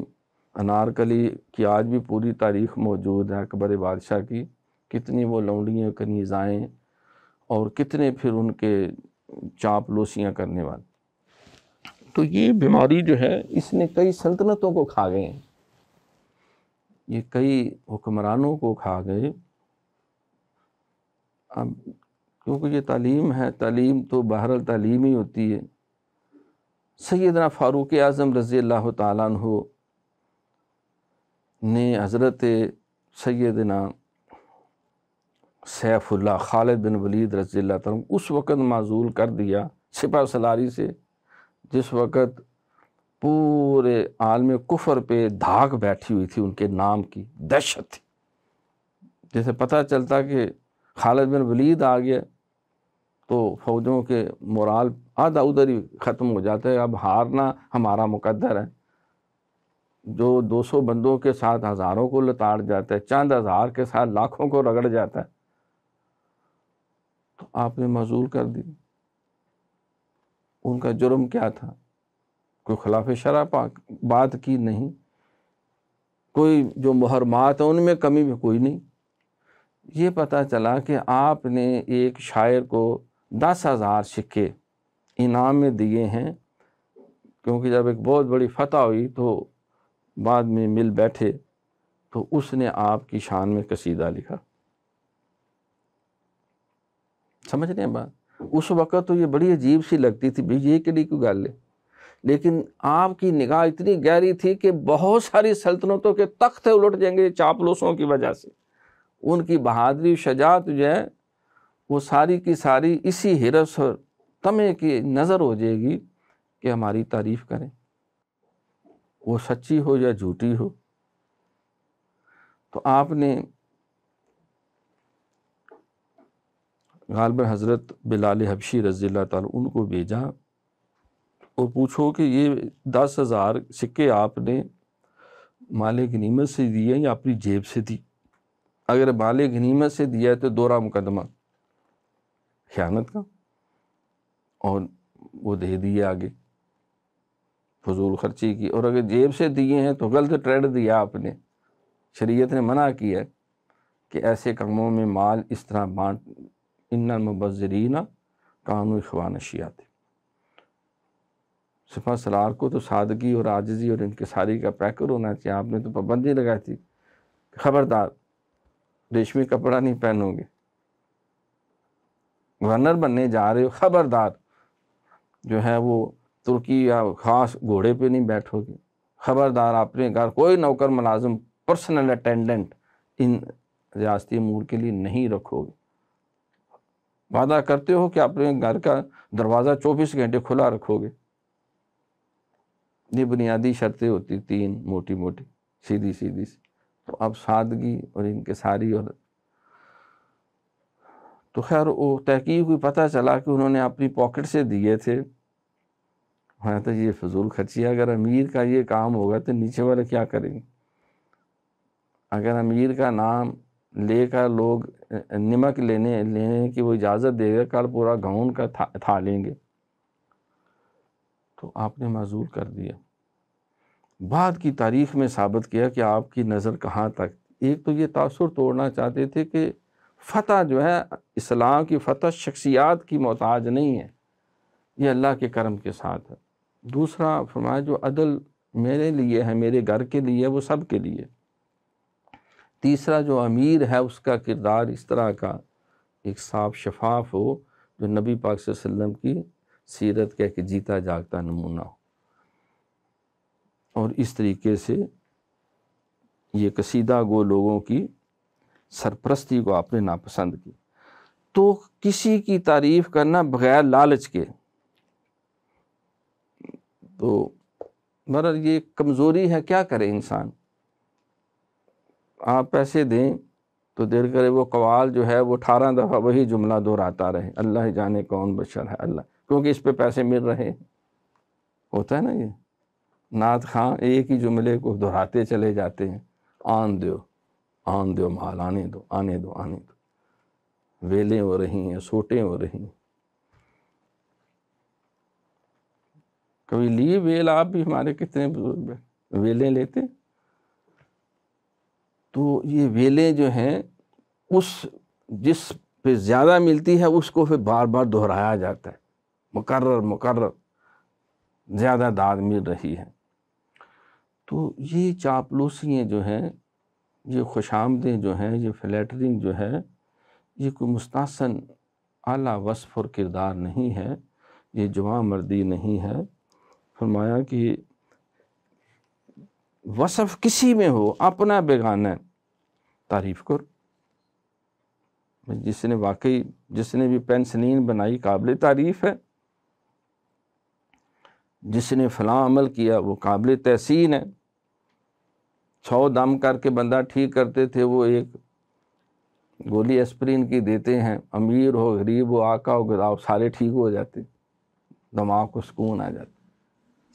انارکلی کی آج بھی پوری تاریخ موجود ہے اکبر بادشاہ کی، کتنی وہ لونڈیاں کنیزائیں اور کتنے پھر ان کے چاپلوسیاں کرنے والے۔ تو یہ بیماری جو ہے اس نے کئی سلطنتوں کو کھا گئے ہیں، یہ کئی حکمرانوں کو کھا گئے۔ اب کیونکہ یہ تعلیم ہے، تعلیم تو بہرحال تعلیم ہی ہوتی ہے۔ سیدنا فاروق اعظم رضی اللہ تعالیٰ عنہ نے حضرت سیدنا سیف اللہ خالد بن ولید رضی اللہ تعالیٰ اس وقت معزول کر دیا سپہ سالاری سے، جس وقت پورے عالم کفر پہ دھاک بیٹھی ہوئی تھی، ان کے نام کی دہشت تھی۔ جیسے پتہ چلتا کہ خالد بن ولید آ گیا تو فوجوں کے مورال آدھا ادھر ہی ختم ہو جاتا ہے، اب ہارنا ہمارا مقدر ہے۔ جو 200 بندوں کے ساتھ ہزاروں کو لتاڑ جاتا ہے، چند ہزار کے ساتھ لاکھوں کو رگڑ جاتا ہے، تو آپ نے معزول کر دی۔ ان کا جرم کیا تھا؟ کوئی خلاف شرع بات کی نہیں، کوئی جو محرمات ہیں ان میں کمی بھی کوئی نہیں، یہ پتہ چلا کہ آپ نے ایک شاعر کو 10,000 سکے انعام میں دیے ہیں، کیونکہ جب ایک بہت بڑی فتح ہوئی تو بعد میں مل بیٹھے تو اس نے آپ کی شان میں قصیدہ لکھا۔ سمجھ رہے ہیں بات؟ اس وقت تو یہ بڑی عجیب سی لگتی تھی، بھی یہ کیڑی کوئی گل ہے، لیکن آپ کی نگاہ اتنی گہری تھی کہ بہت ساری سلطنتوں کے تخت الٹ جائیں گے چاپلوسوں کی وجہ سے۔ ان کی بہادری شجاعت جو ہے وہ ساری کی ساری اسی حرص اور طمع کی نظر ہو جائے گی کہ ہماری تعریف کریں، وہ سچی ہو یا جھوٹی ہو۔ تو آپ نے غالباً حضرت بلال حبشی رضی اللہ تعالیٰ ان کو بھیجا اور پوچھو کہ یہ 10,000 سکے آپ نے مال غنیمت سے دیے یا اپنی جیب سے دی؟ اگر مال غنیمت سے دیا ہے تو دوہرا مقدمہ خیانت کا، اور وہ دے دیے آگے فضول خرچی کی، اور اگر جیب سے دیے ہیں تو غلط ٹریڈ دیا آپ نے۔ شریعت نے منع کیا ہے کہ ایسے کاموں میں مال اس طرح بانٹ، ان المبذرین کانوا اخوان الشیاطین۔ سپہ سالار کو تو سادگی اور عاجزی اور انکساری کا پیکر ہونا چاہیے، آپ نے تو پابندی لگائی تھی، خبردار ریشمی کپڑا نہیں پہنو گے، گورنر بننے جا رہے ہو، خبردار جو ہے وہ ترکی یا خاص گھوڑے پہ نہیں بیٹھو گے، خبردار اپنے گھر کوئی نوکر ملازم پرسنل اٹینڈنٹ ان ریاستی امور کے لیے نہیں رکھو گے، وعدہ کرتے ہو کہ اپنے گھر کا دروازہ 24 گھنٹے کھلا رکھو گے۔ یہ بنیادی شرطیں ہوتی 3 موٹی موٹی سیدھی سیدھی سی۔ تو اب سادگی اور انکساری، اور تو خیر وہ تحقیق ہوئی، پتہ چلا کہ انہوں نے اپنی پاکٹ سے دیے تھے۔ ہاں تو یہ فضول خرچی، اگر امیر کا یہ کام ہوگا تو نیچے والے کیا کریں گے؟ اگر امیر کا نام لے کر لوگ نمک لینے کی وہ اجازت دے گا، کل پورا گاؤں کا تھا لیں گے، تو آپ نے معذور کر دیا۔ بعد کی تاریخ میں ثابت کیا کہ آپ کی نظر کہاں تک، ایک تو یہ تاثر توڑنا چاہتے تھے کہ فتح جو ہے، اسلام کی فتح شخصیات کی محتاج نہیں ہے، یہ اللہ کے کرم کے ساتھ ہے۔ دوسرا فرمایا جو عدل میرے لیے ہے، میرے گھر کے لیے، وہ سب کے لیے۔ تیسرا جو امیر ہے اس کا کردار اس طرح کا ایک صاف شفاف ہو جو نبی پاک صلی اللہ علیہ وسلم کی سیرت کا ایک جیتا جاگتا نمونہ ہو۔ اور اس طریقے سے یہ قصیدہ گو لوگوں کی سرپرستی کو آپ نے ناپسند کی۔ تو کسی کی تعریف کرنا بغیر لالچ کے، تو مگر یہ کمزوری ہے، کیا کرے انسان؟ آپ پیسے دیں تو دیر کرے وہ قوال جو ہے وہ 18 دفعہ وہی جملہ دہراتا رہے، اللہ جانے کون بشر ہے اللہ، کیونکہ اس پہ پیسے مل رہے ہیں۔ ہوتا ہے نا یہ نعت خواں ایک ہی جملے کو دہراتے چلے جاتے ہیں، آن دیو مال، آنے دو آنے دو آنے دو، ویلیں ہو رہی ہیں، سوٹیں ہو رہی ہیں۔ کبھی لیے ویل؟ آپ بھی ہمارے کتنے بزرگ ویلیں لیتے؟ تو یہ ویلیں جو ہیں اس جس پہ زیادہ ملتی ہے اس کو پھر بار بار دہرایا جاتا ہے، مکرر زیادہ داد مل رہی ہے۔ تو یہ چاپلوسیاں جو ہیں، یہ خوش آمدیں جو ہیں، یہ فلیٹرنگ جو ہے، یہ کوئی مستحسن اعلیٰ وصف اور کردار نہیں ہے، یہ جواں مردی نہیں ہے۔ فرمایا کہ وصف کسی میں ہو، اپنا بیگانہ تعریف کرو۔ جس نے بھی پینسلین بنائی قابل تعریف ہے، جس نے فلاں عمل کیا وہ قابل تحسین ہے۔ 100 دم کر کے بندہ ٹھیک کرتے تھے، وہ ایک گولی اسپرین کی دیتے ہیں، امیر ہو غریب ہو آقا ہو غلام سارے ٹھیک ہو جاتے، دماغ کو سکون آ جاتا،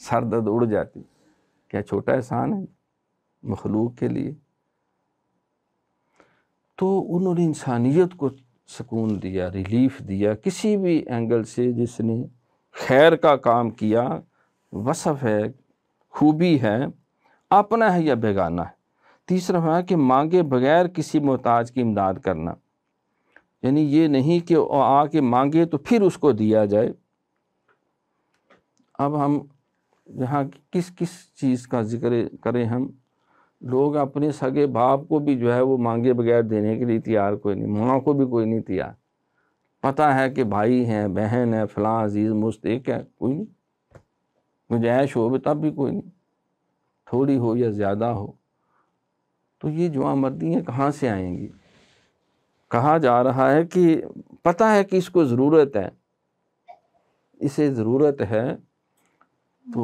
سر درد اڑ جاتی۔ کیا چھوٹا احسان ہے مخلوق کے لیے؟ تو انہوں نے انسانیت کو سکون دیا، ریلیف دیا کسی بھی اینگل سے۔ جس نے خیر کا کام کیا، وصف ہے، خوبی ہے، اپنا ہے یا بیگانہ ہے۔ تیسرا ہے کہ مانگے بغیر کسی محتاج کی امداد کرنا، یعنی یہ نہیں کہ آ کے مانگے تو پھر اس کو دیا جائے۔ اب ہم یہاں کس چیز کا ذکر کریں؟ ہم لوگ اپنے سگے باپ کو بھی جو ہے وہ مانگے بغیر دینے کے لیے تیار کوئی نہیں، ماں کو بھی کوئی نہیں تیار۔ پتہ ہے کہ بھائی ہیں، بہن ہے، فلاں عزیز مستحق ہے، کوئی نہیں، گنجائش ہو بھی تب بھی کوئی نہیں، تھوڑی ہو یا زیادہ ہو۔ تو یہ جوان مردیاں کہاں سے آئیں گی؟ کہا جا رہا ہے کہ پتہ ہے کہ اس کو ضرورت ہے، اسے ضرورت ہے، تو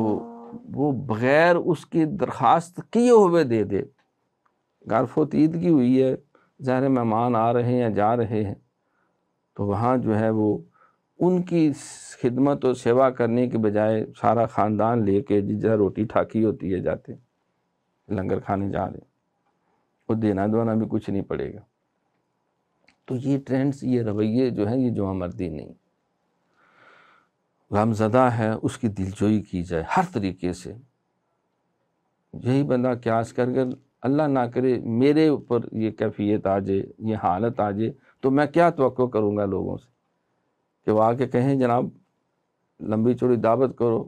وہ بغیر اس کی درخواست کیے ہوئے دے دے۔ گھر فوتیدگی ہوئی ہے، ظاہر مہمان آ رہے ہیں یا جا رہے ہیں، تو وہاں جو ہے وہ ان کی خدمت اور سیوا کرنے کے بجائے سارا خاندان لے کے جہاں روٹی ٹھاکی ہوتی ہے جاتے لنگر کھانے جا رہے ہیں، وہ دینا دوانا بھی کچھ نہیں پڑے گا۔ تو یہ ٹرینڈز، یہ رویے جو ہیں، یہ جوان مردی نہیں۔ غمزدہ ہے اس کی دلجوئی کی جائے ہر طریقے سے۔ یہی بندہ قیاس کر کر، اللہ نہ کرے میرے اوپر یہ کیفیت آ جائے، یہ حالت آ جائے، تو میں کیا توقع کروں گا لوگوں سے کہ وہ آ کے کہیں جناب لمبی چوڑی دعوت کرو،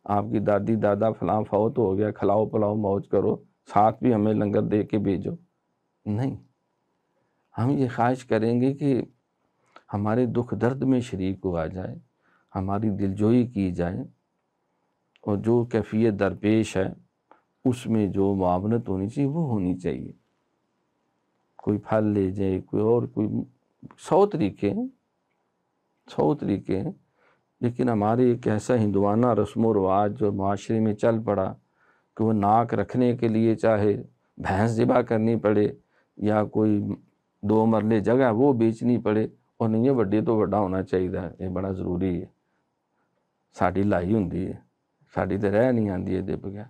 آپ کی دادی دادا فلاں فوت ہو گیا، کھلاؤ پلاؤ موج کرو، ساتھ بھی ہمیں لنگر دے کے بھیجو۔ نہیں، ہم یہ خواہش کریں گے کہ ہمارے دکھ درد میں شریک ہوا جائے، ہماری دلجوئی کی جائے، اور جو کیفیت درپیش ہے اس میں جو معاونت ہونی چاہیے وہ ہونی چاہیے۔ کوئی پھل لے جائے، کوئی اور، کوئی 100 طریقے ہیں، 100 طریقے ہیں، لیکن ہمارے ایک ایسا ہندوانہ رسم و رواج جو معاشرے میں چل پڑا کہ وہ ناک رکھنے کے لیے چاہے بھینس ذبح کرنی پڑے یا کوئی 2 مرلے جگہ وہ بیچنی پڑے، اور نہیں، یہ بڑے تو بڑا ہونا چاہیے، یہ بڑا ضروری ہے، ساڑی لائی ہوندی ہے، ساڑی تو رہ نہیں آندی ہے دے بغیر۔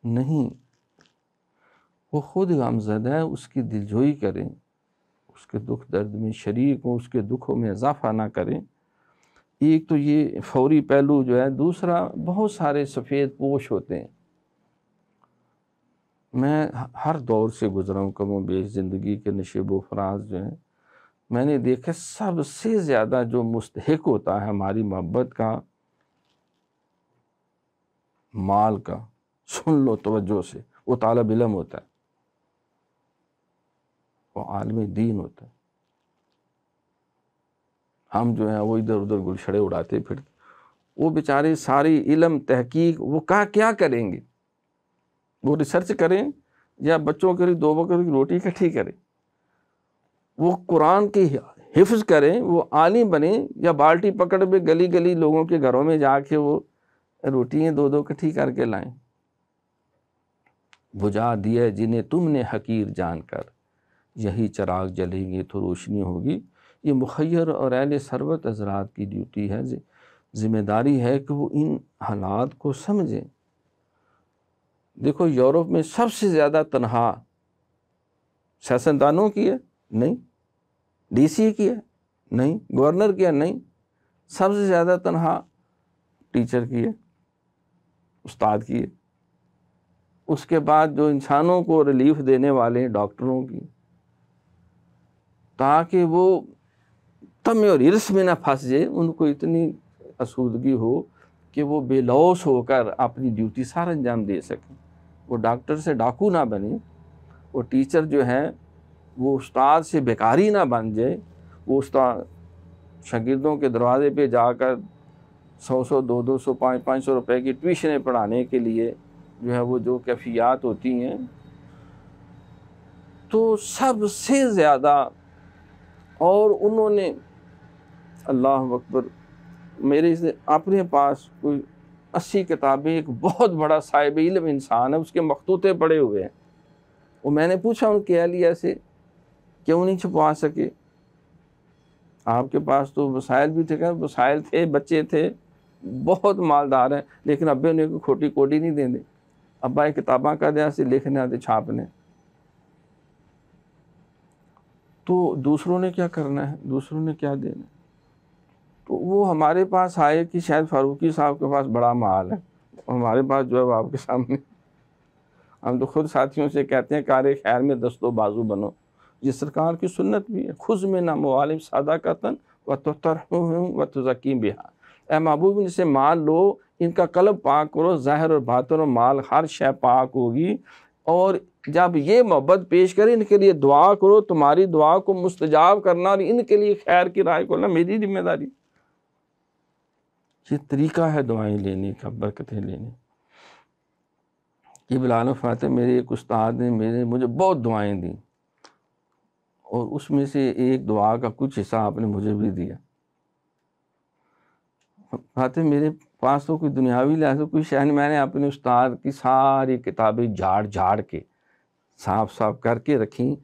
نہیں، وہ خود غمزدہ ہے، اس کی دلجوئی کریں، اس کے دکھ درد میں شریک ہوں، اس کے دکھوں میں اضافہ نہ کریں۔ ایک تو یہ فوری پہلو جو ہے، دوسرا بہت سارے سفید پوش ہوتے ہیں۔ میں ہر دور سے گزرا ہوں، کم و بیش زندگی کے نشیب و فراز جو ہیں، میں نے دیکھا سب سے زیادہ جو مستحق ہوتا ہے ہماری محبت کا، مال کا، سن لو توجہ سے، وہ طالب علم ہوتا ہے، وہ عالم دین ہوتا ہے۔ ہم جو ہیں وہ ادھر ادھر گلچھڑے اڑاتے پھرتے، وہ بیچارے ساری علم تحقیق وہ کیا کریں گے؟ وہ ریسرچ کریں یا بچوں کے لیے 2 وقت کی روٹی اکٹھی کریں؟ وہ قرآن کی حفظ کریں، وہ عالم بنیں، یا بالٹی پکڑ کے گلی گلی لوگوں کے گھروں میں جا کے وہ روٹیاں 2 اکٹھی کر کے لائیں؟ بجھا دیا جنہیں تم نے حقیر جان کر، یہی چراغ جلیں گے تو روشنی ہوگی۔ یہ مخیر اور اہل ثروت حضرات کی ڈیوٹی ہے، ذمہ داری ہے کہ وہ ان حالات کو سمجھیں۔ دیکھو یورپ میں سب سے زیادہ تنہا سیاستدانوں کی ہے؟ نہیں۔ ڈی سی کی ہے؟ نہیں۔ گورنر کی ہے؟ نہیں۔ سب سے زیادہ تنہا ٹیچر کی ہے، استاد کی ہے۔ اس کے بعد جو انسانوں کو ریلیف دینے والے ہیں، ڈاکٹروں کی، تاکہ وہ طمع اور ہرس میں نہ پھنس جائے، ان کو اتنی آسودگی ہو کہ وہ بے لوث ہو کر اپنی ڈیوٹی سارا انجام دے سکیں۔ وہ ڈاکٹر سے ڈاکو نہ بنے، وہ ٹیچر جو ہے وہ استاد سے بیکاری نہ بن جائے، وہ استاد شاگردوں کے دروازے پہ جا کر 100 200 500 روپے کی ٹیوشنیں پڑھانے کے لیے جو ہے وہ جو کیفیات ہوتی ہیں، تو سب سے زیادہ، اور انہوں نے اللہ اکبر، میرے سے اپنے پاس کوئی 80 کتابیں، ایک بہت بڑا صاحب علم انسان ہے، اس کے مخطوطے پڑے ہوئے ہیں۔ وہ میں نے پوچھا ان کے اہلیہ سے، کیوں نہیں چھپوا سکے؟ آپ کے پاس تو وسائل بھی تھے، وسائل تھے، بچے تھے، بہت مالدار ہیں، لیکن ابے نے کوئی کھوٹی کوڑی نہیں دیں دے، ابا کتاباں کا دیا سے لکھنے آتے چھاپنے۔ تو دوسروں نے کیا کرنا ہے، دوسروں نے کیا دینا ہے؟ تو وہ ہمارے پاس آئے کہ شاید فاروقی صاحب کے پاس بڑا مال ہے، ہمارے پاس جو ہے وہ آپ کے سامنے۔ ہم تو خود ساتھیوں سے کہتے ہیں کار خیر میں دست و بازو بنو، یہ سرکار کی سنت بھی ہے، خذ من اموالہم صدقۃ وتطہرھم وتزکیہم بہا، اے محبوب ان سے مال لو، ان کا قلب پاک کرو، ظاہر اور باطن اور مال ہر شے پاک ہوگی، اور جب یہ محبت پیش کرے ان کے لیے دعا کرو، تمہاری دعا کو مستجاب کرنا اور ان کے لیے خیر کی رائے کرنا میری ذمہ داری۔ یہ طریقہ ہے دعائیں لینے کا، برکتیں لینے۔ یہ بلال فاتح میرے ایک استاد نے مجھے بہت دعائیں دیں، اور اس میں سے ایک دعا کا کچھ حصہ آپ نے مجھے بھی دیا۔ فاتح میرے پاس تو کوئی دنیاوی لحاظ سے کوئی شے نہیں، میں نے اپنے استاد کی ساری کتابیں جھاڑ کے صاف کر کے رکھیں،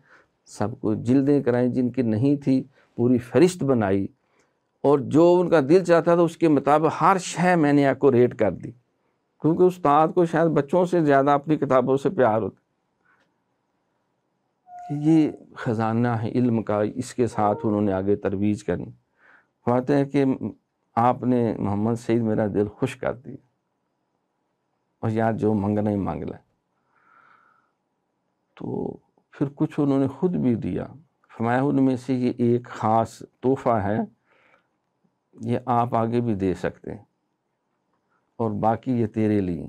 سب کو جلدیں کرائیں، جن کی نہیں تھی پوری فہرست بنائی، اور جو ان کا دل چاہتا تھا اس کے مطابق ہر شے میں نے کو ریٹ کر دی، کیونکہ استاد کو شاید بچوں سے زیادہ اپنی کتابوں سے پیار ہوتا۔ یہ خزانہ ہے علم کا، اس کے ساتھ انہوں نے آگے ترویج کرنی۔ فرماتے ہیں کہ آپ نے محمد سعید میرا دل خوش کر دیا، اور یار جو منگنا ہی مانگ لیں۔ تو پھر کچھ انہوں نے خود بھی دیا، فرمایا ان میں سے یہ ایک خاص تحفہ ہے، یہ آپ آگے بھی دے سکتے ہیں، اور باقی یہ تیرے لیے۔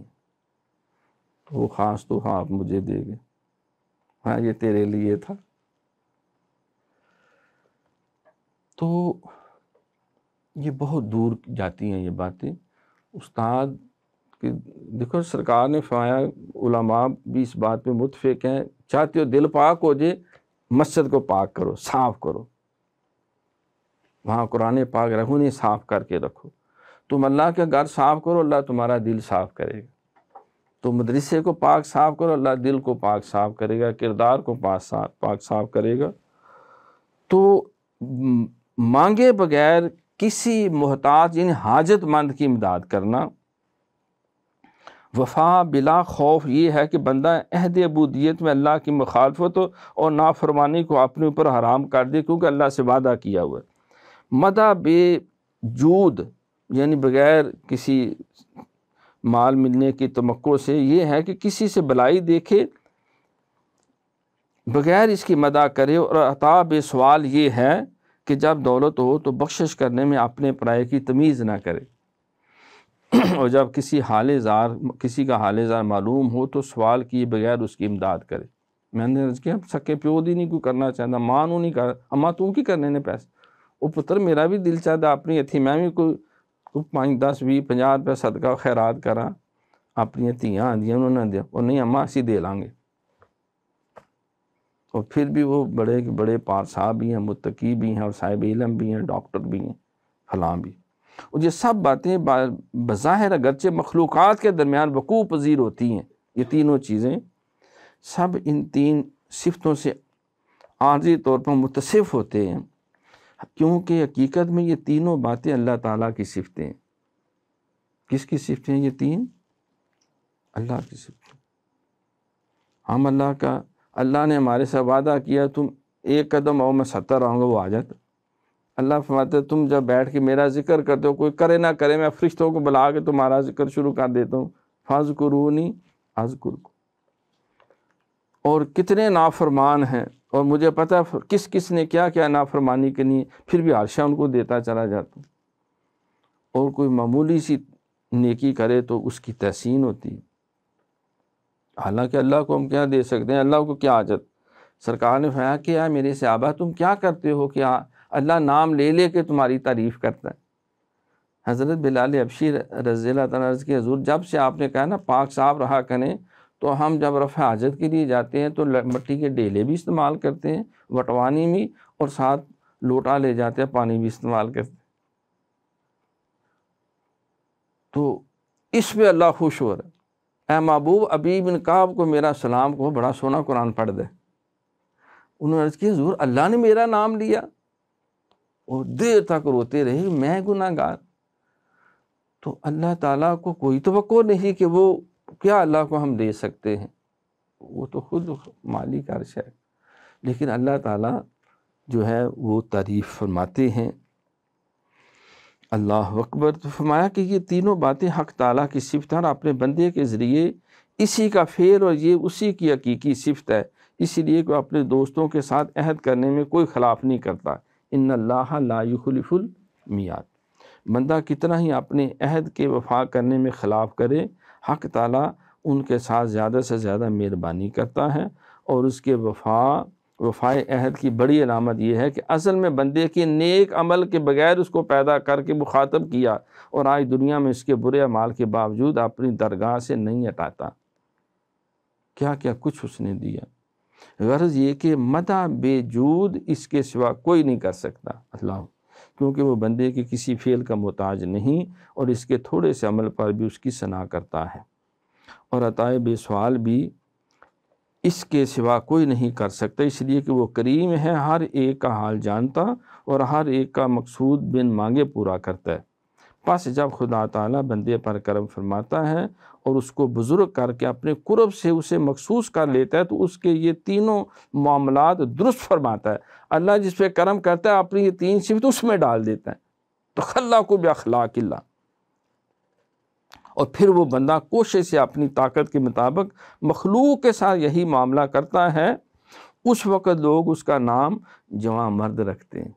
تو وہ خاص تحفہ آپ مجھے دے گے، ہاں یہ تیرے لیے تھا۔ تو یہ بہت دور جاتی ہیں یہ باتیں استاد کی۔ دیکھو سرکار نے فرمایا، علماء بھی اس بات پہ متفق ہیں، چاہتے ہو دل پاک ہو جائے مسجد کو پاک کرو، صاف کرو، وہاں قرآن پاک رکھو، نہیں صاف کر کے رکھو۔ تم اللہ کا گھر صاف کرو، اللہ تمہارا دل صاف کرے گا۔ تو مدرسے کو پاک صاف کرو، اللہ دل کو پاک صاف کرے گا، کردار کو پاک صاف کرے گا۔ تو مانگے بغیر کسی محتاج یعنی حاجت مند کی امداد کرنا۔ وفا بلا خوف یہ ہے کہ بندہ عہد عبودیت میں اللہ کی مخالفت اور نافرمانی کو اپنے اوپر حرام کر دے، کیونکہ اللہ سے وعدہ کیا ہوا ہے۔ مدہ بے جود یعنی بغیر کسی مال ملنے کی توقع سے یہ ہے کہ کسی سے بلائی دیکھے بغیر اس کی مدح کرے، اور عطا بے سوال یہ ہے کہ جب دولت ہو تو بخشش کرنے میں اپنے پرائے کی تمیز نہ کرے، اور جب کسی کا حال زار معلوم ہو تو سوال کیے بغیر اس کی امداد کرے۔ میں نے عرض کیا سکے پیو دی نہیں کوئی کرنا چاہتا، ماں نو نہیں کر، اماں تو کی کرنے نے پیسے، وہ پتر میرا بھی دل چاہتا اپنی اتھی میں بھی کوئی 5 10 20 50 روپے صدقہ خیرات کرا، اپنی دھیاں آندیاں انہوں نے دیا، اور نہیں اماں اسی دے لیں گے۔ اور پھر بھی وہ بڑے پار صاحب بھی ہیں، متقی بھی ہیں، اور صاحب علم بھی ہیں، ڈاکٹر بھی ہیں، فلاں بھی۔ اور یہ سب باتیں بظاہر اگرچہ مخلوقات کے درمیان وقوع پذیر ہوتی ہیں، یہ تینوں چیزیں سب ان 3 صفتوں سے عارضی طور پر متصف ہوتے ہیں، کیونکہ حقیقت میں یہ تینوں باتیں اللہ تعالیٰ کی صفتیں ہیں۔ کس کی صفتیں ہیں یہ 3؟ اللہ کی صفتیں۔ ہم اللہ نے ہمارے سے وعدہ کیا تم 1 قدم اور میں 70 آؤں گا، وہ آ جاتا۔ اللہ فرماتے ہیں تم جب بیٹھ کے میرا ذکر کرتے ہو، کوئی کرے نہ کرے میں فرشتوں کو بلا کے تمہارا ذکر شروع کر دیتا ہوں، فاذکرونی اذکرکم۔ اور کتنے نافرمان ہیں، اور مجھے پتہ ہے کس نے کیا کیا نافرمانی کرنی، پھر بھی عرشہ ان کو دیتا چلا جاتا ہوں۔ اور کوئی معمولی سی نیکی کرے تو اس کی تحسین ہوتی ہے، حالانکہ اللہ کو ہم کیا دے سکتے ہیں، اللہ کو کیا حاجت۔ سرکار نے فرمایا کہ یا میرے صحابہ تم کیا کرتے ہو کہ اللہ نام لے لے کے تمہاری تعریف کرتا ہے۔ حضرت بلال حبشی رضی اللہ تعالیٰ عنہ کے حضور جب سے آپ نے کہا نا پاک صاف رہا کریں، تو ہم جب رفع حاجت کے لیے جاتے ہیں تو مٹی کے ڈیلے بھی استعمال کرتے ہیں، وٹوانی بھی، اور ساتھ لوٹا لے جاتے ہیں، پانی بھی استعمال کرتے ہیں۔ تو اس پہ اللہ خوش ہو رہا ہے، اے محبوب ابی بن کعب کو میرا سلام کو، بڑا سونا قرآن پڑھ دے۔ انہوں نے عرض کی حضور اللہ نے میرا نام لیا، اور دیر تک روتے رہے میں گناہ گار۔ تو اللہ تعالیٰ کو کوئی توقع نہیں کہ وہ کیا اللہ کو ہم دے سکتے ہیں، وہ تو خود مالک عرش ہے، لیکن اللہ تعالیٰ جو ہے وہ تعریف فرماتے ہیں۔ اللہ اکبر۔ تو فرمایا کہ یہ تینوں باتیں حق تعالیٰ کی صفت ہیں، اور اپنے بندے کے ذریعے اسی کا فعل، اور یہ اسی کی حقیقی صفت ہے، اسی لیے کہ وہ اپنے دوستوں کے ساتھ عہد کرنے میں کوئی خلاف نہیں کرتا۔ ان اللہ لا یخلف المیعاد۔ بندہ کتنا ہی اپنے عہد کے وفا کرنے میں خلاف کرے، حق تعالیٰ ان کے ساتھ زیادہ سے زیادہ مہربانی کرتا ہے۔ اور اس کے وفائے عہد کی بڑی علامت یہ ہے کہ اصل میں بندے کے نیک عمل کے بغیر اس کو پیدا کر کے مخاطب کیا، اور آج دنیا میں اس کے برے اعمال کے باوجود اپنی درگاہ سے نہیں ہٹاتا۔ کیا کیا کچھ اس نے دیا۔ غرض یہ کہ مدح بے جود اس کے سوا کوئی نہیں کر سکتا اللہ، کیونکہ وہ بندے کے کسی فعل کا محتاج نہیں، اور اس کے تھوڑے سے عمل پر بھی اس کی ثنا کرتا ہے۔ اور عطائے بے سوال بھی اس کے سوا کوئی نہیں کر سکتا، اس لیے کہ وہ کریم ہے، ہر ایک کا حال جانتا اور ہر ایک کا مقصود بن مانگے پورا کرتا ہے۔ پس جب خدا تعالیٰ بندے پر کرم فرماتا ہے اور اس کو بزرگ کر کے اپنے قرب سے اسے مخصوص کر لیتا ہے، تو اس کے یہ تینوں معاملات درست فرماتا ہے۔ اللہ جس پہ کرم کرتا ہے اپنی یہ تین صفت اس میں ڈال دیتا ہے، تو خلقہ باخلاق اللہ، اور پھر وہ بندہ کوشش سے اپنی طاقت کے مطابق مخلوق کے ساتھ یہی معاملہ کرتا ہے۔ اس وقت لوگ اس کا نام جوان مرد رکھتے ہیں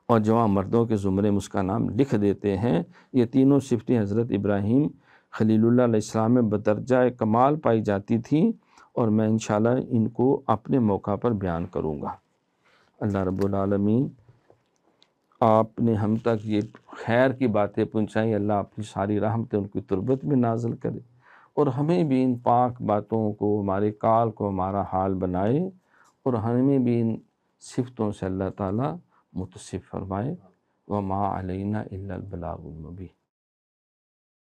اور جوان مردوں کے زمرے میں اس کا نام لکھ دیتے ہیں۔ یہ تینوں صفتیں حضرت ابراہیم خلیل اللہ علیہ السلام میں بدرجہ کمال پائی جاتی تھیں، اور میں انشاءاللہ ان کو اپنے موقع پر بیان کروں گا۔ اللہ رب العالمین آپ نے ہم تک یہ خیر کی باتیں پہنچائی، اللہ اپنی ساری رحمتیں ان کی تربت میں نازل کرے، اور ہمیں بھی ان پاک باتوں کو، ہمارے کال کو ہمارا حال بنائے، اور ہمیں بھی ان صفتوں سے اللہ تعالیٰ متصف فرمائے۔ وما علینا الا البلاغ المبین۔